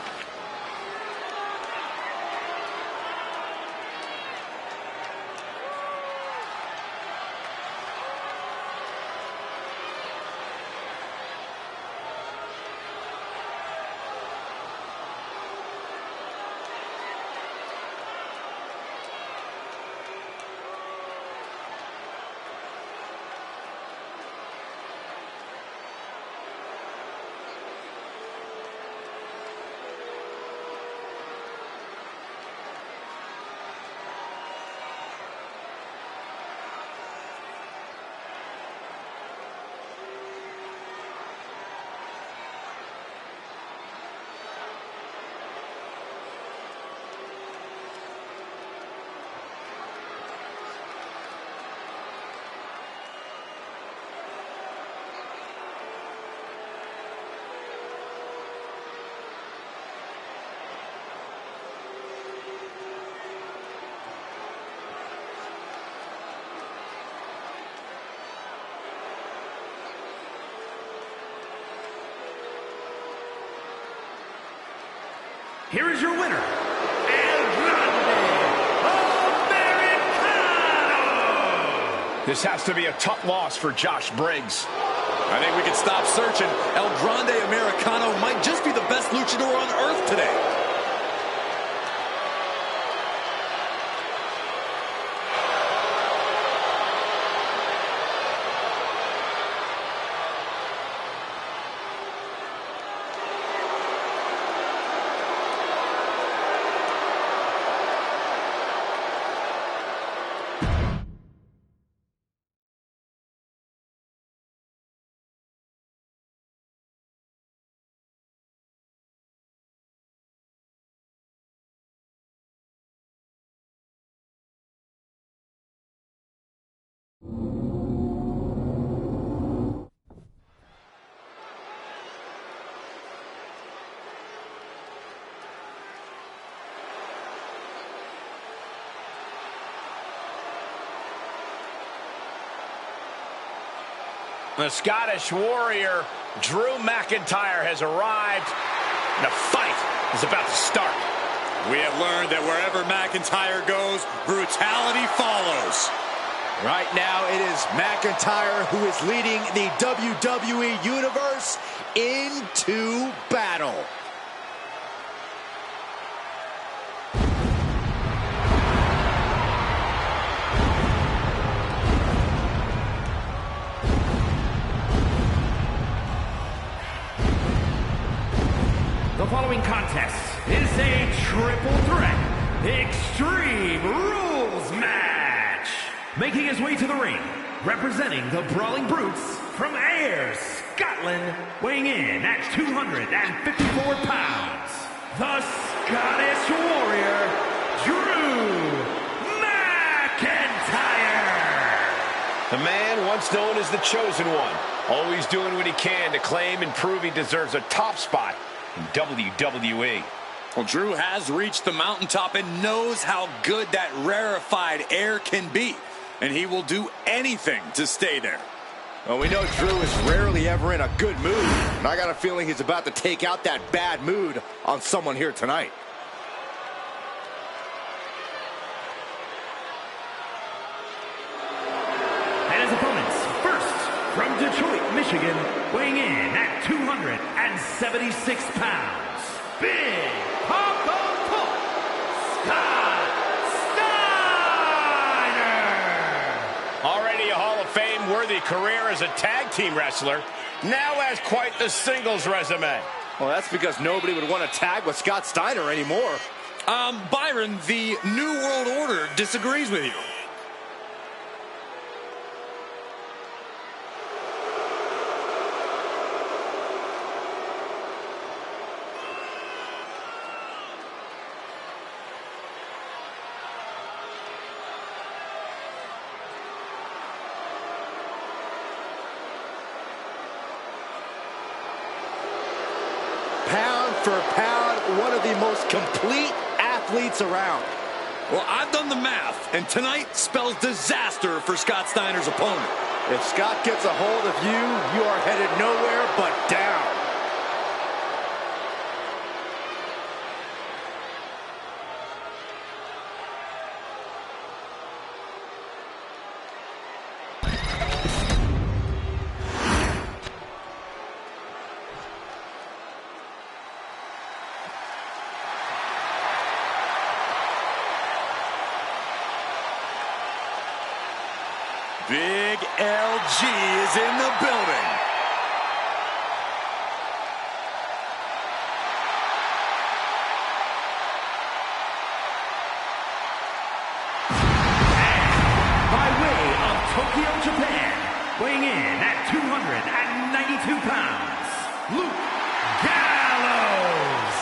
Here is your winner, El Grande Americano! This has to be a tough loss for Josh Briggs. I think we can stop searching. El Grande Americano might just be the best luchador on earth today. The Scottish Warrior, Drew McIntyre, has arrived. The fight is about to start. We have learned that wherever McIntyre goes, brutality follows. Right now, it is McIntyre who is leading the WWE Universe into battle. The following contest is a triple threat Extreme Rules match. Making his way to the ring, representing the Brawling Brutes from Ayr, Scotland, weighing in at 254 pounds, the Scottish Warrior, Drew McIntyre. The man once known as the Chosen One, always doing what he can to claim and prove he deserves a top spot in WWE. Well, Drew has reached the mountaintop and knows how good that rarefied air can be. And he will do anything to stay there. Well, we know Drew is rarely ever in a good mood. And I got a feeling he's about to take out that bad mood on someone here tonight. And his opponents, first, from Detroit, Michigan, weighing in at 276 pounds, Big Papa Pump, Scott Steiner. Already a Hall of Fame-worthy career as a tag team wrestler, now has quite the singles resume. Well, that's because nobody would want to tag with Scott Steiner anymore. Byron, the New World Order disagrees with you. Pound for pound, one of the most complete athletes around. Well, I've done the math, and tonight spells disaster for Scott Steiner's opponent. If Scott gets a hold of you, you are headed nowhere but down. Big LG is in the building. By way of Tokyo, Japan, weighing in at 292 pounds, Luke Gallows.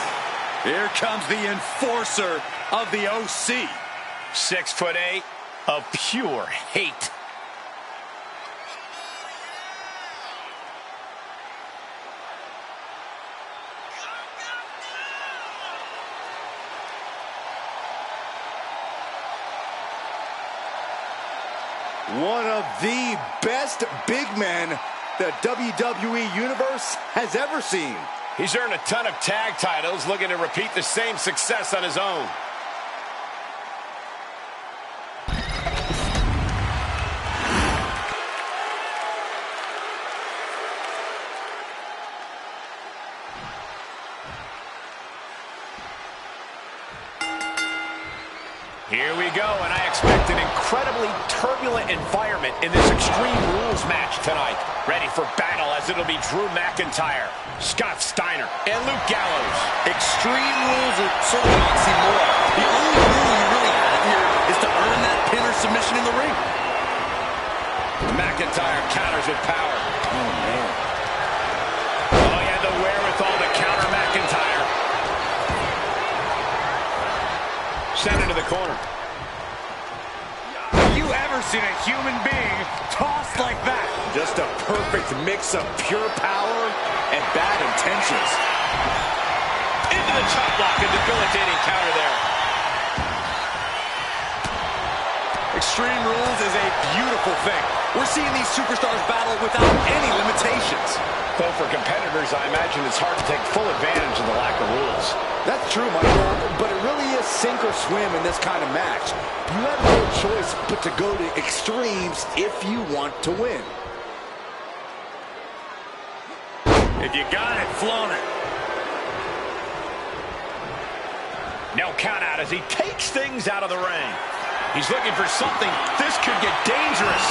Here comes the enforcer of the OC. 6'8" of pure hate. One of the best big men the WWE Universe has ever seen. He's earned a ton of tag titles, looking to repeat the same success on his own. Here we go, and I expect an incredibly turbulent environment in this Extreme Rules match tonight. Ready for battle, as it'll be Drew McIntyre, Scott Steiner, and Luke Gallows. Extreme Rules are sort of an oxymoron. The only rule you really have here is to earn that pin or submission in the ring. McIntyre counters with power. Oh, man. Oh, he had the wherewithal to counter McIntyre. Sent into the corner. Have you ever seen a human being tossed like that? Just a perfect mix of pure power and bad intentions. Into the chop block, a debilitating counter there. Extreme Rules is a beautiful thing. We're seeing these superstars battle without any limitations. Though for competitors, I imagine it's hard to take full advantage of the lack of rules. That's true, Michael, but it really is sink or swim in this kind of match. You have no choice but to go to extremes if you want to win. If you got it, flaunt it. No count out as he takes things out of the ring. He's looking for something. This could get dangerous.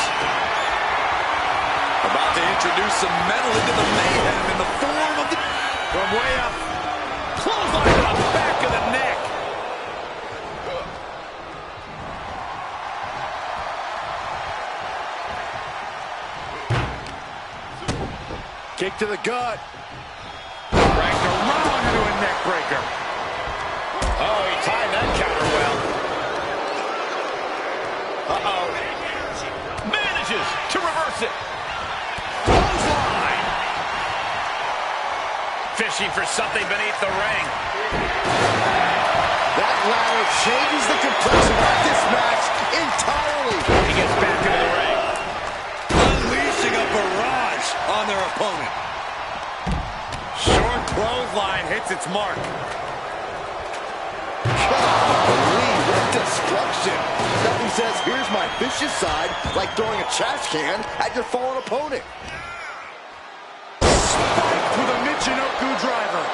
About to introduce some metal into the mayhem in the form of the... From way up. Clothesline to the back of the neck. Kick to the gut. Dragged around into a neck breaker. Oh, he timed that counter well. Uh-oh. Manages to reverse it. Clothesline. Fishing for something beneath the ring. That ladder changes the complexion of this match entirely. He gets back into the ring. Unleashing a barrage on their opponent. Short clothesline hits its mark. Golly, what destruction. Nothing says, here's my vicious side, like throwing a trash can at your fallen opponent. Spiked with a Michinoku driver.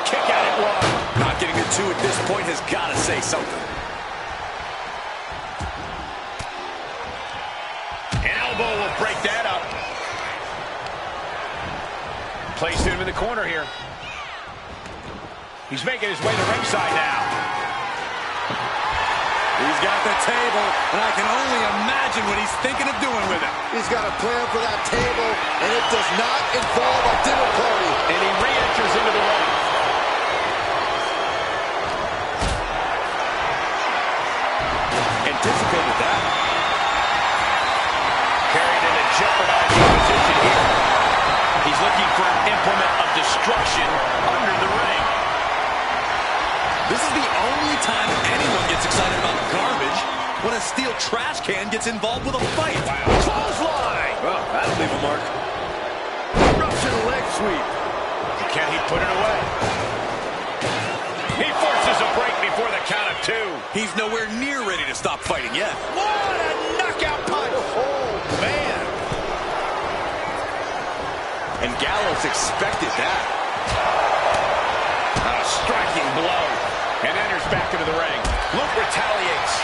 Kick out at one. Not getting a two at this point has got to say something. An elbow will break that up. Placed him in the corner here. He's making his way to ringside now. He's got the table, and I can only imagine what he's thinking of doing with it. He's got a plan for that table, and it does not involve a dinner party. And he re-enters into the ring. Anticipated that. Carried in a jeopardizing position here. He's looking for an implement of destruction under the ring. This is the only time anyone gets excited about garbage when a steel trash can gets involved with a fight. Wow. Clothesline! Well, that'll leave a mark. Russian leg sweep. Can he put it away? He forces a break before the count of two. He's nowhere near ready to stop fighting yet. What a knockout punch! Oh, man. And Gallows expected that. A striking blow. And enters back into the ring. Luke retaliates.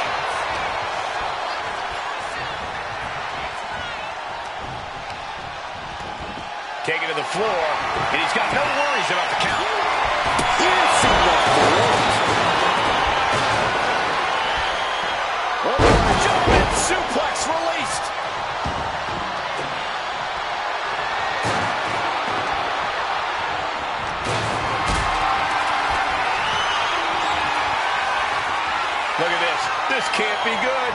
Taken to the floor, and he's got no worries about the count. Piercing the throat. German suplex released. Look at this. This can't be good.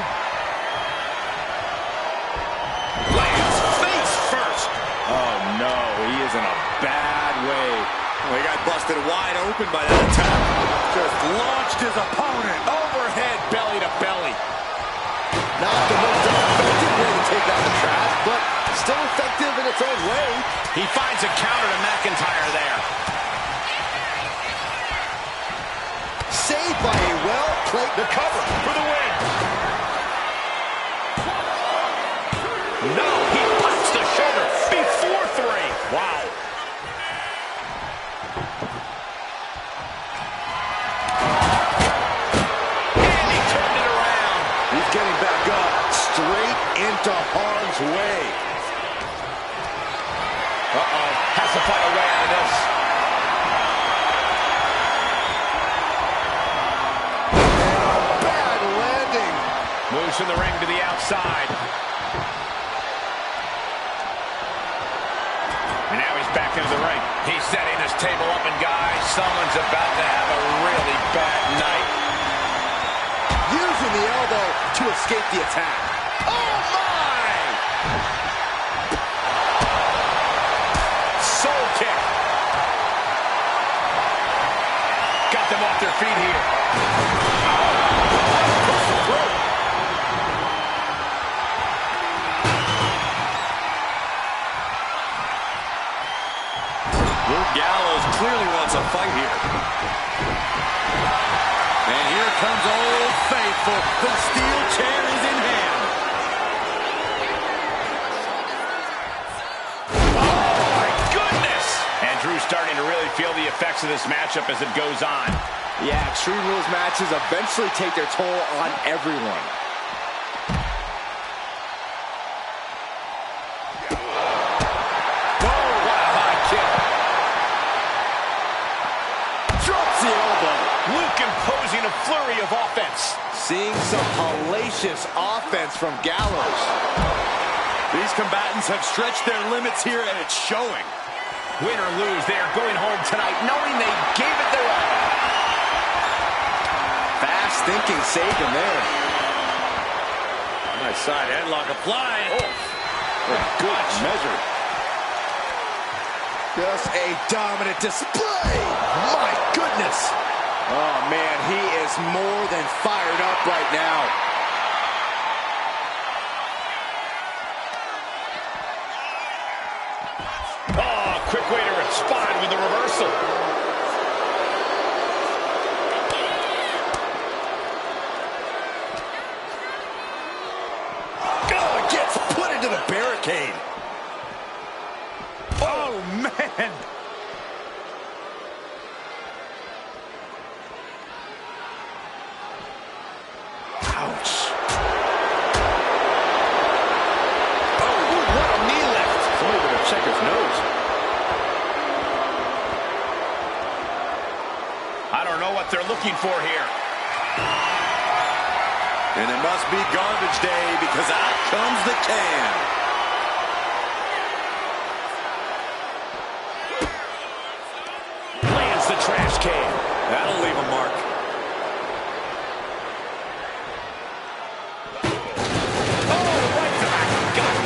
Lands face first. Oh, no. He is in a bad way. Well, he got busted wide open by that attack. Just launched his opponent. Overhead belly to belly. Not the most effective way to take out the trash, but still effective in its own way. He finds a counter to McIntyre there. Saved by a well-played... The cover for the win. No, he pops the shoulder before three. Wow. And he turned it around. He's getting back up, straight into harm's way. Uh-oh, has to find a way out of this. Bad landing. Moves from the ring to the outside. And now he's back into the ring. He's setting this table up, and guys, someone's about to have a really bad night. Using the elbow to escape the attack. Oh, my! Soul kick. Got them off their feet here. clearly wants a fight here. And here comes Old Faithful. The steel chair is in hand. Oh, my goodness! And Drew's starting to really feel the effects of this matchup as it goes on. Yeah, Extreme Rules matches eventually take their toll on everyone. Imposing a flurry of offense. Seeing some hellacious offense from Gallows. These combatants have stretched their limits here, and it's showing. Win or lose, they are going home tonight knowing they gave it their all. Fast thinking saved him there. Nice side headlock applied. Oh, good measure. Just a dominant display. My goodness. Oh, man, he is more than fired up right now. Oh, quick way to respond with the reversal. Oh, gets put into the barricade. Oh, man. They're looking for here. And it must be garbage day because out comes the can. Lands the trash can. That'll leave a mark. Oh, right to the back of the gut.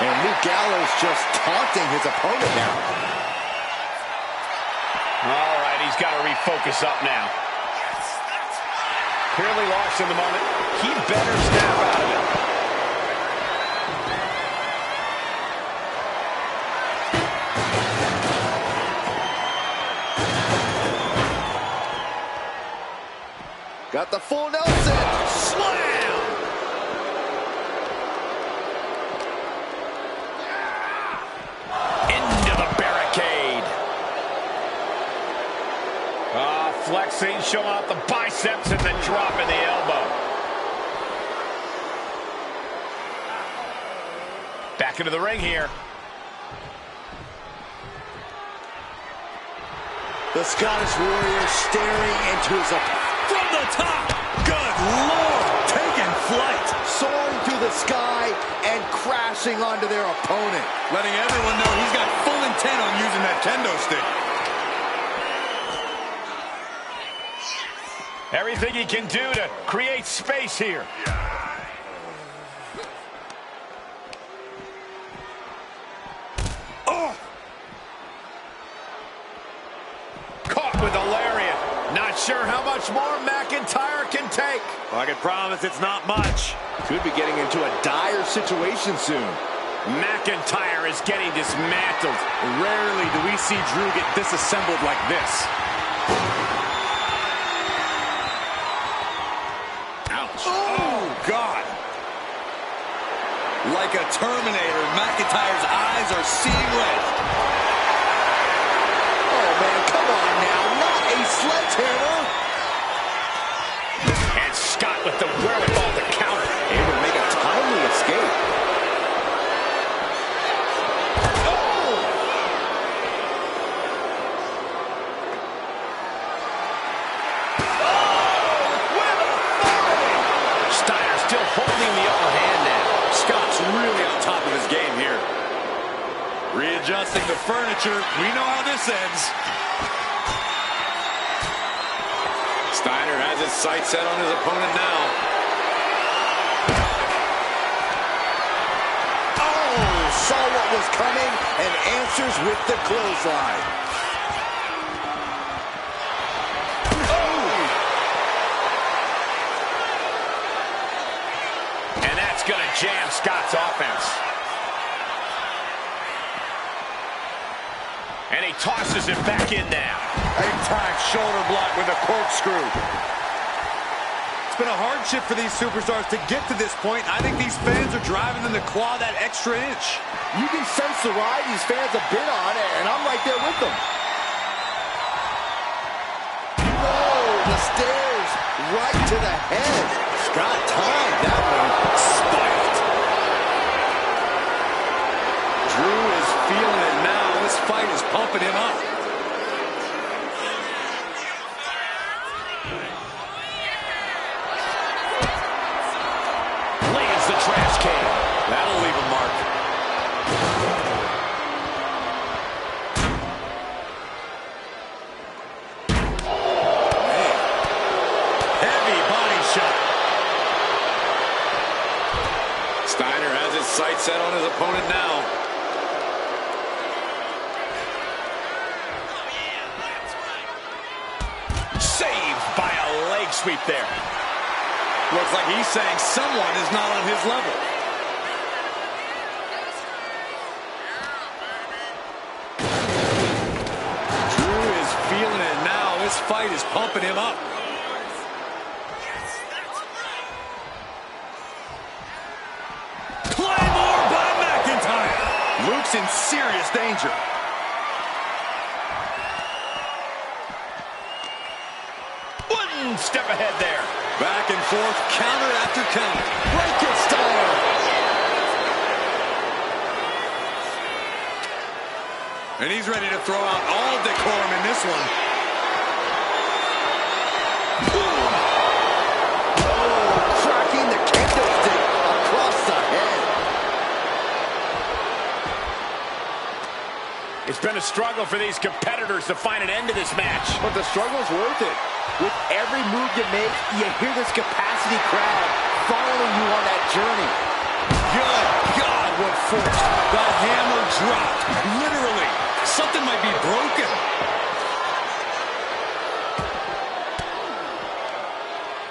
And Luke Gallows just taunting his opponent now. All right, he's got to refocus up now. Clearly lost in the moment. He better snap out of it. Got the full Nelson. Slam! Flexing, showing off the biceps and then dropping the elbow. Back into the ring here. The Scottish Warrior staring into his From the top! Good Lord! Taking flight! soaring through the sky and crashing onto their opponent. Letting everyone know he's got full intent on using that kendo stick. Everything he can do to create space here. Oh! Caught with a lariat. Not sure how much more McIntyre can take. I can promise it's not much. Could be getting into a dire situation soon. McIntyre is getting dismantled. Rarely do we see Drew get disassembled like this. Ouch. Oh, God. Like a Terminator, McIntyre's eyes are seeing red. Oh, man, come on now. Not a sledgehammer. And Scott with the wherewithal to counter. Able to make a timely escape. Readjusting the furniture. We know how this ends. Steiner has his sights set on his opponent now. Oh, saw what was coming and answers with the clothesline. And that's going to jam Scott's offense. And he tosses it back in now. Big time shoulder block with a corkscrew. It's been a hardship for these superstars to get to this point. I think these fans are driving them to claw that extra inch. You can sense the ride these fans have been on, and I'm right there with them. Whoa, the stairs right to the head. Scott timed that one. Spiked. Drew is feeling it now. This fight is pumping him up. Lands the trash can. That'll leave a mark. Man. Heavy body shot. Steiner has his sights set on his opponent now. Saved by a leg sweep there. Looks like he's saying someone is not on his level. Drew is feeling it now. This fight is pumping him up. Claymore by McIntyre. Luke's in serious danger. One step ahead there. Back and forth, counter after counter. Frankenstein. And he's ready to throw out all decorum in this one. Cracking the candlestick across the head. It's been a struggle for these competitors to find an end to this match. But the struggle's worth it. With every move you make, you hear this capacity crowd following you on that journey. Good God, what force. The hammer dropped. Literally. Something might be broken.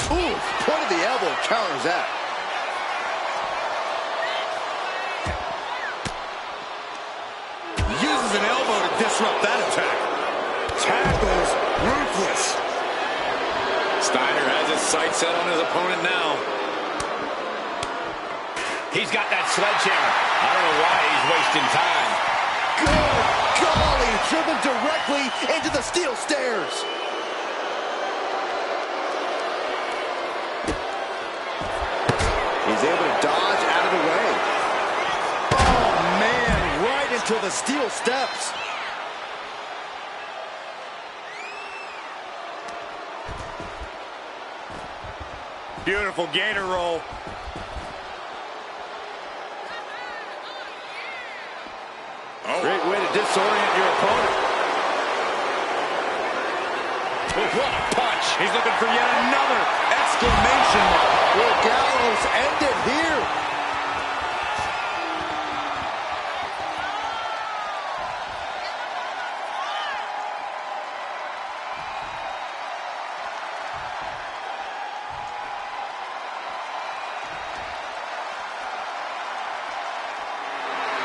Ooh, point of the elbow counters that. Uses an elbow to disrupt that attack. Tackles ruthless. Steiner has his sights set on his opponent now. He's got that sledgehammer. I don't know why he's wasting time. Good golly, driven directly into the steel stairs. He's able to dodge out of the way. Oh, man, right into the steel steps. Beautiful gator roll. Great way to disorient your opponent. What a punch. He's looking for yet another exclamation mark. Will Gallows end it here?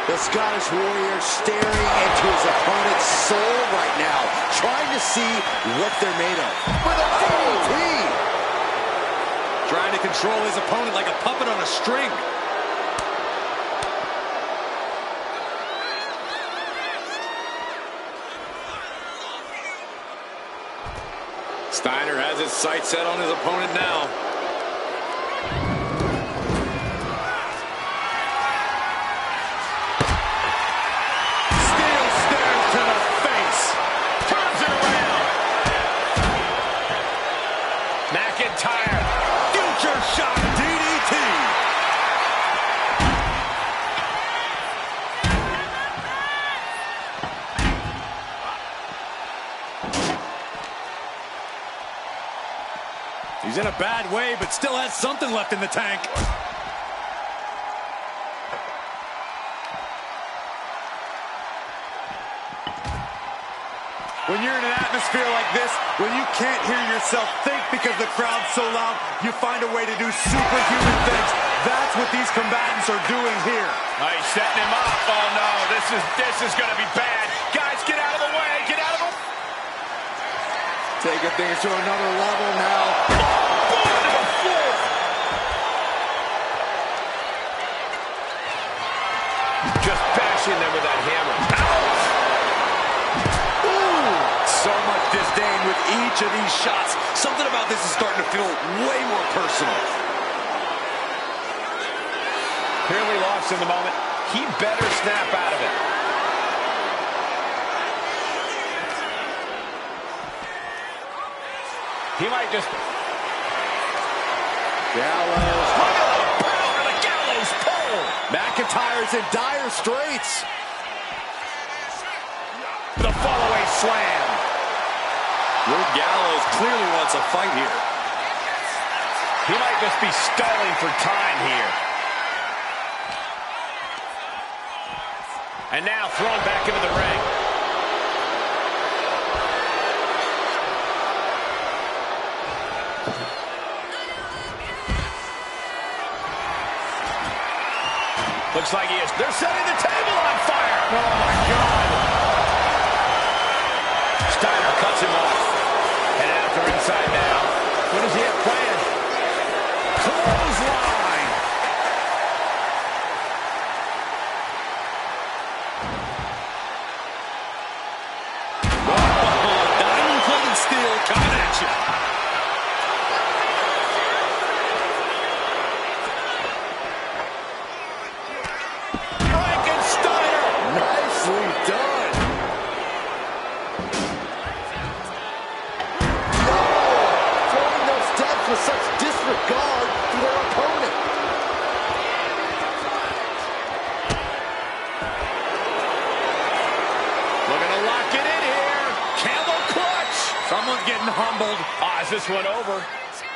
The Scottish Warrior staring into his opponent's soul right now, trying to see what they're made of. With a DDT! Trying to control his opponent like a puppet on a string. Steiner has his sights set on his opponent now. McIntyre. Future shock DDT. He's in a bad way, but still has something left in the tank. When you're in an atmosphere atmosphere like this, when you can't hear yourself think because the crowd's so loud, you find a way to do superhuman things. That's what these combatants are doing here. Oh, he's setting him up. Oh, no, this is going to be bad. Guys, get out of the way. Get out of the way. Taking things to another level now. Boom to the floor. Just bashing them with that hammer. Ouch! Ooh, so much disdain with each of these shots. Something about this is starting to feel way more personal. Clearly lost in the moment. He better snap out of it. He might just... Gallows. Look at the power of the gallows pole. McIntyre's in dire straits. The fallaway slam. Luke Gallows clearly wants a fight here. He might just be stalling for time here. And now thrown back into the ring. Looks like he is. They're setting the table on fire. Oh, my God. Steiner cuts him off. Headed out the ringside now. What does he have planned? Clothesline. Oh, diamond plated steel coming at you. Nicely done. Throwing those steps with such disregard to their opponent. Looking to lock it in here. Camel clutch. Someone's getting humbled. Is this one over?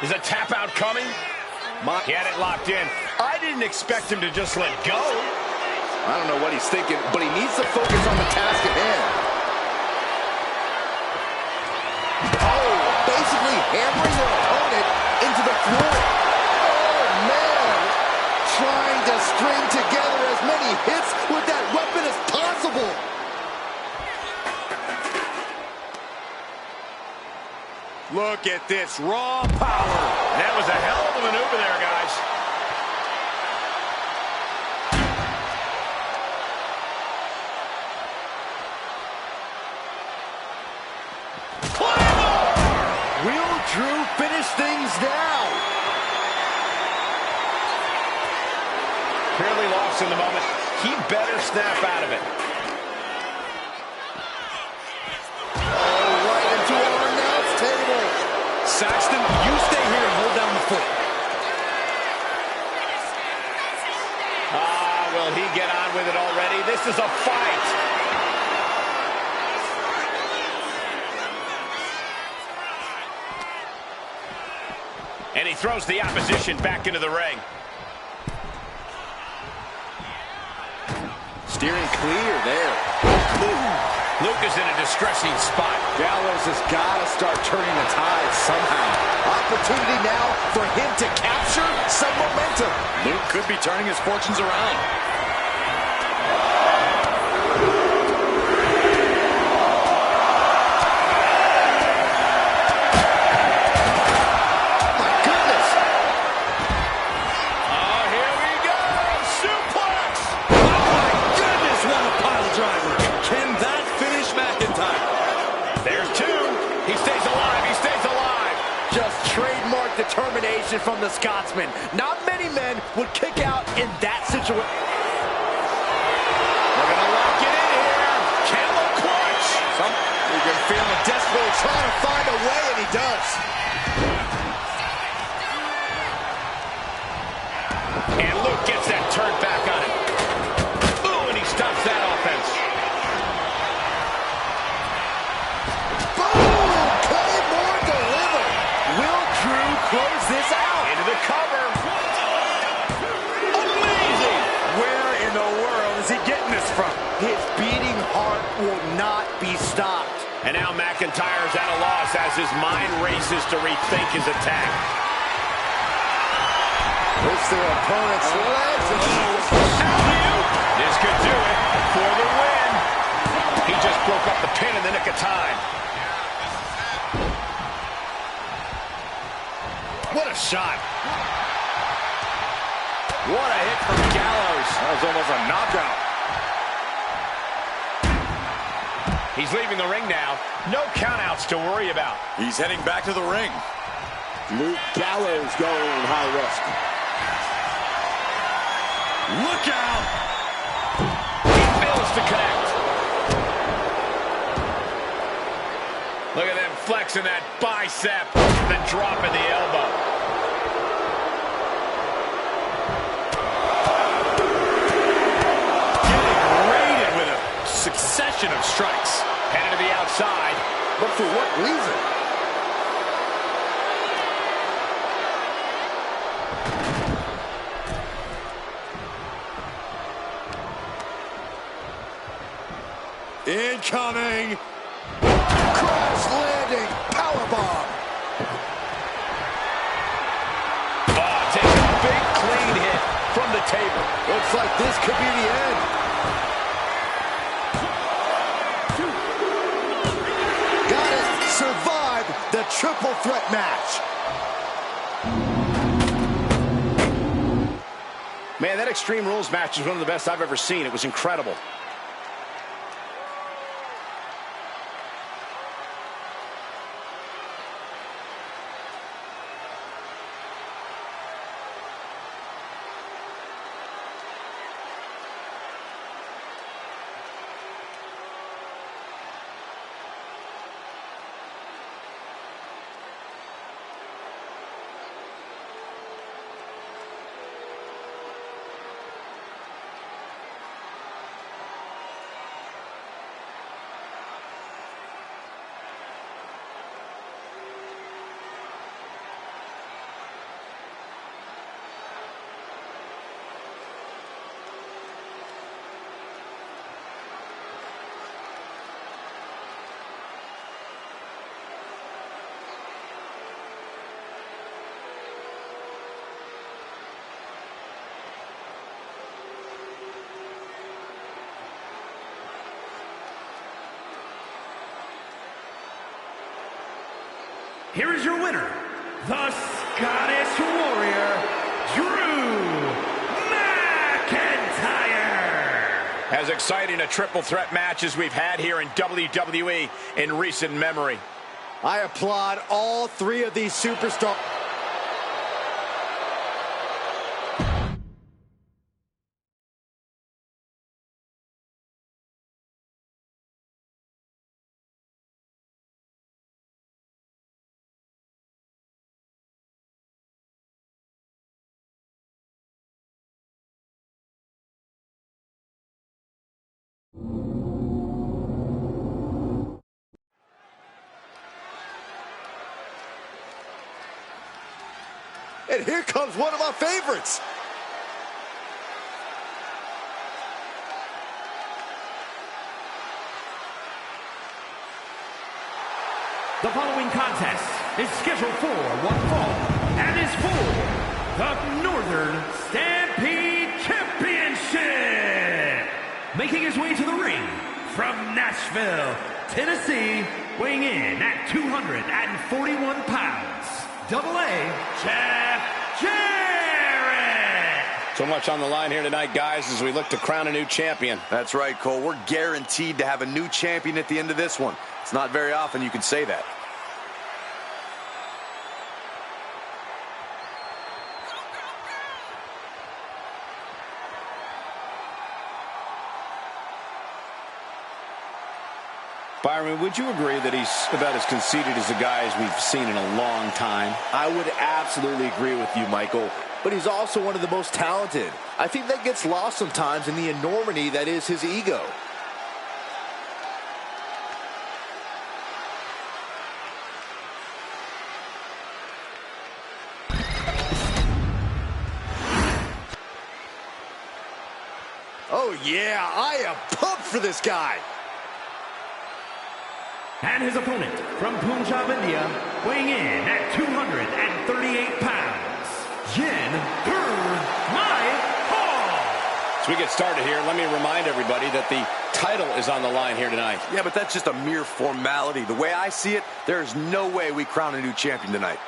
Is a tap out coming? He had it locked in. I didn't expect him to just let go. I don't know what he's thinking, but he needs to focus on the task at hand. Oh, basically hammering their opponent into the floor. Oh, man. Trying to string together as many hits with that weapon as possible. Look at this raw power. That was a hell of a maneuver there, guys. Will Drew finish things now? Clearly lost in the moment. He better snap out of it. Oh, right into our announce table. Saxton, you stay here and hold down the fort. Will he get on with it already? This is a fight. And he throws the opposition back into the ring. Steering clear there. Luke is in a distressing spot. Gallows has got to start turning the tide somehow. Opportunity now for him to capture some momentum. Luke could be turning his fortunes around. My goodness. Oh, here we go. Suplex. Oh my goodness, what a pile driver. Can that finish McIntyre? There's two. He stays alive. He stays alive. Just trademark determination from the Scotsman. Not many men would kick out in that situation. We're going to lock it in here. Camel clutch. You can feel him desperately trying to find a way, and he does. And Luke gets that turned back on him. Ooh, and he stops that offense. Boom! Claymore delivered. Will Drew close this out? Into the cover. Amazing. Where in the world is he getting this from? His beating heart will not be stopped. And now McIntyre's at a loss as his mind races to rethink his attack. Hits their opponent's legs. This could do it for the win. He just broke up the pin in the nick of time. What a shot. What a hit from Gallows. That was almost a knockout. He's leaving the ring now. No countouts to worry about. He's heading back to the ring. Luke Gallows going high risk. Look out! He fails to connect. Look at them flexing that bicep, then dropping the elbow. Getting raided with a succession of strikes. Headed to the outside. But for what reason? Incoming! Crash landing powerbomb. Oh, takes a big clean hit from the table. Looks like this could be the end. Got it. Survived the triple threat match. Man, that Extreme Rules match is one of the best I've ever seen. It was incredible. Here is your winner, the Scottish Warrior, Drew McIntyre. As exciting a triple threat match as we've had here in WWE in recent memory. I applaud all three of these superstars. And here comes one of my favorites. The following contest is scheduled for one fall and is for the Northern Stampede Championship. Making his way to the ring from Nashville, Tennessee, weighing in at 241 pounds, AA Jeff Jarrett. So much on the line here tonight, guys, as we look to crown a new champion. That's right, Cole. We're guaranteed to have a new champion at the end of this one. It's not very often you can say that. Byron, would you agree that he's about as conceited as the guys we've seen in a long time? I would absolutely agree with you, Michael. But he's also one of the most talented. I think that gets lost sometimes in the enormity that is his ego. Oh, yeah, I am pumped for this guy. And his opponent from Punjab, India, weighing in at 238 pounds, Jin Mahal. As we get started here, let me remind everybody that the title is on the line here tonight. Yeah, but that's just a mere formality. The way I see it, there's no way we crown a new champion tonight.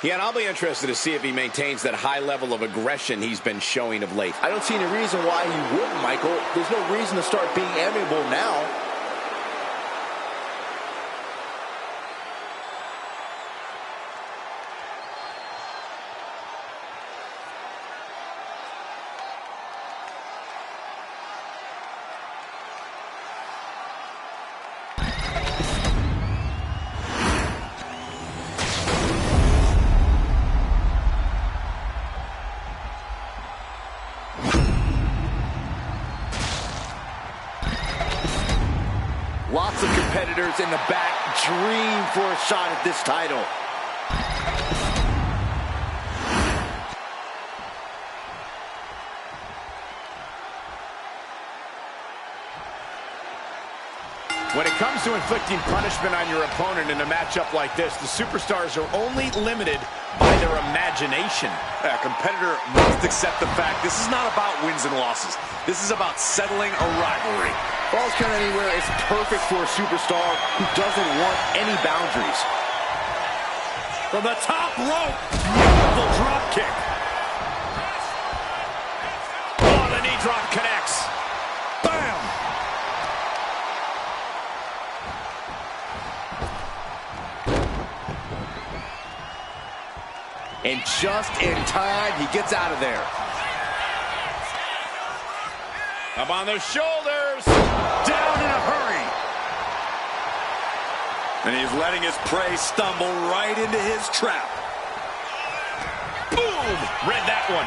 Yeah, and I'll be interested to see if he maintains that high level of aggression he's been showing of late. I don't see any reason why he wouldn't, Michael. There's no reason to start being amiable now. Lots of competitors in the back dream for a shot at this title. When it comes to inflicting punishment on your opponent in a matchup like this, the superstars are only limited by their imagination. A competitor must accept the fact this is not about wins and losses. This is about settling a rivalry. Falls Count Anywhere is perfect for a superstar who doesn't want any boundaries. From the top rope, beautiful drop kick. Oh, the knee drop connects. Bam! And just in time, he gets out of there. Up on those shoulders. Down in a hurry. And he's letting his prey stumble right into his trap. Boom! Read that one.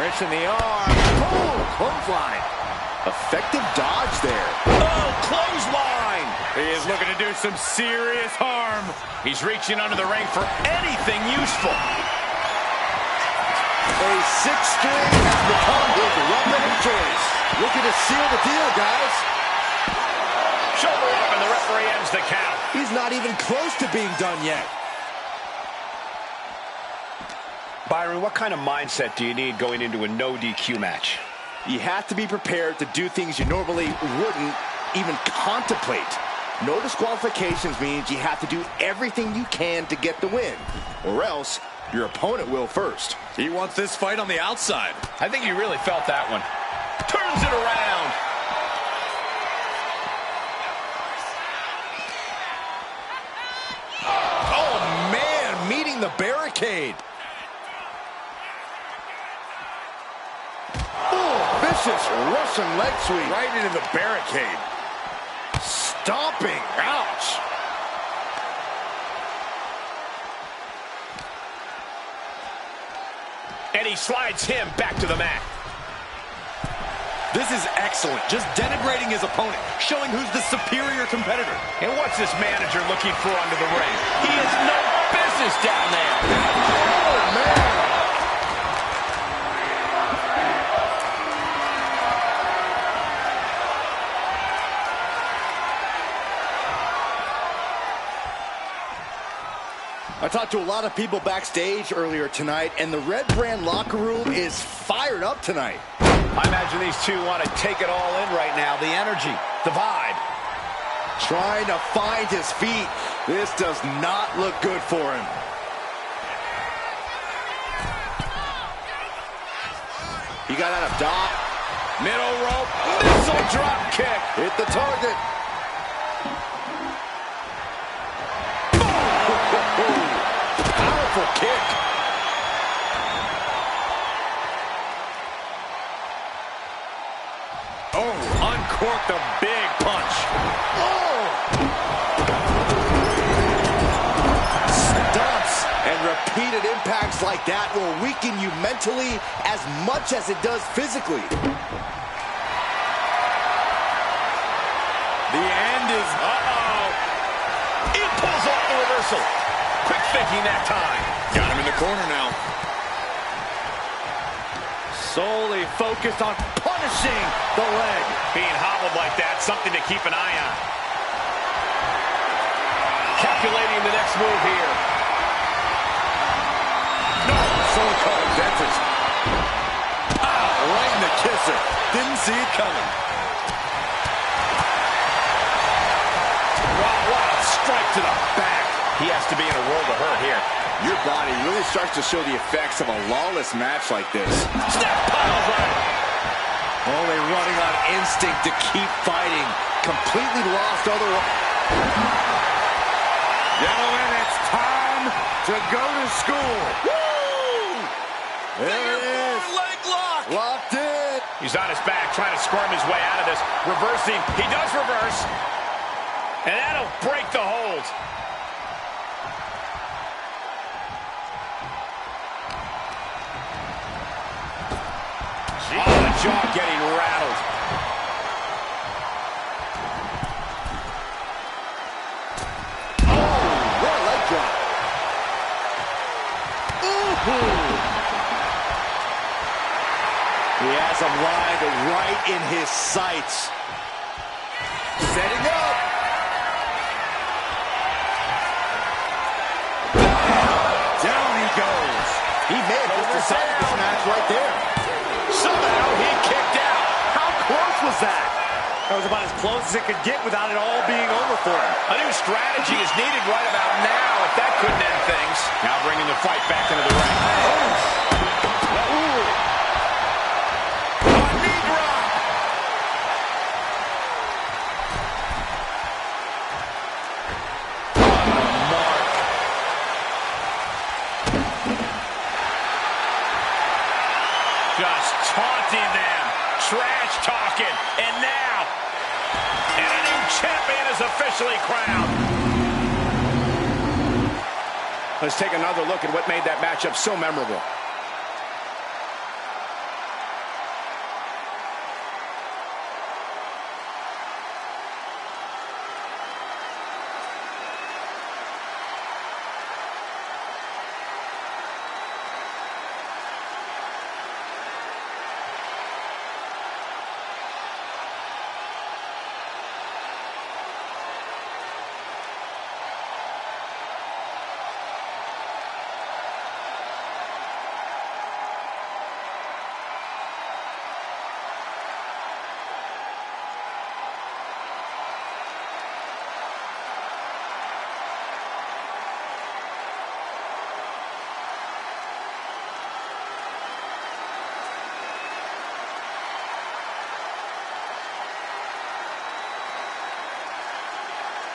Wrench in the arm. Boom! Clothesline. Effective dodge there. Oh, clothesline! He is looking to do some serious harm. He's reaching under the ring for anything useful. A sixth string has become his weapon of choice. Looking to seal the deal, guys. Shoulder up, and the referee ends the count. He's not even close to being done yet. Byron, what kind of mindset do you need going into a no DQ match? You have to be prepared to do things you normally wouldn't even contemplate. No disqualifications means you have to do everything you can to get the win, or else your opponent will first. He wants this fight on the outside. I think he really felt that one. Turns it around. Oh, man, meeting the barricade. Oh, vicious Russian leg sweep. Right into the barricade. Stomping. Ouch. And he slides him back to the mat. This is excellent. Just denigrating his opponent, showing who's the superior competitor. And what's this manager looking for under the ring? He has no business down there. Oh, man. I talked to a lot of people backstage earlier tonight, and the Red Brand locker room is fired up tonight. I imagine these two want to take it all in right now. The energy, the vibe. Trying to find his feet. This does not look good for him. He got out of dock. Middle rope, missile drop kick. Hit the target. Powerful kick. Oh, uncorked a big punch. Oh! Stumps and repeated impacts like that will weaken you mentally as much as it does physically. The end is... Uh-oh. He pulls off the reversal. Quick thinking that time. Got him in the corner now. Solely focused on punishing the leg. Being hobbled like that, something to keep an eye on. Calculating the next move here. No, someone called him dentist. Ah, right in the kisser. Didn't see it coming. Wow, what a strike to the back. He has to be in a world of hurt here. Your body really starts to show the effects of a lawless match like this. Snap piles on. Only running on instinct to keep fighting. Completely lost otherwise. Gentlemen, it's time to go to school. Woo! There it is. Leg lock. Locked in. He's on his back, trying to squirm his way out of this. Reversing. He does reverse. And that'll break the hold. Oh, the jaw getting rattled. Oh, what a leg drop. Ooh. He has him lined right in his sights. Setting up. Down he goes. He may have just decided this match right there. Somehow he kicked out. How close was that? That was about as close as it could get without it all being over for him. A new strategy is needed right about now if that couldn't end things. Now bringing the fight back into the ring. Knee drop. Just taunting them, trash talking, and now, and a new champion is officially crowned. Let's take another look at what made that matchup so memorable.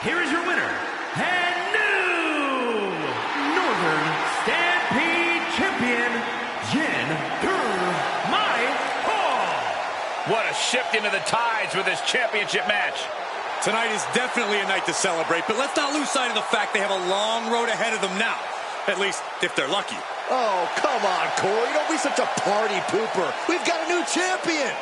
Here is your winner, and new Northern Stampede Champion, Mahal. What a shift into the tides with this championship match. Tonight is definitely a night to celebrate, but let's not lose sight of the fact they have a long road ahead of them now. At least, if they're lucky. Oh, come on, Corey. Don't be such a party pooper. We've got a new champion.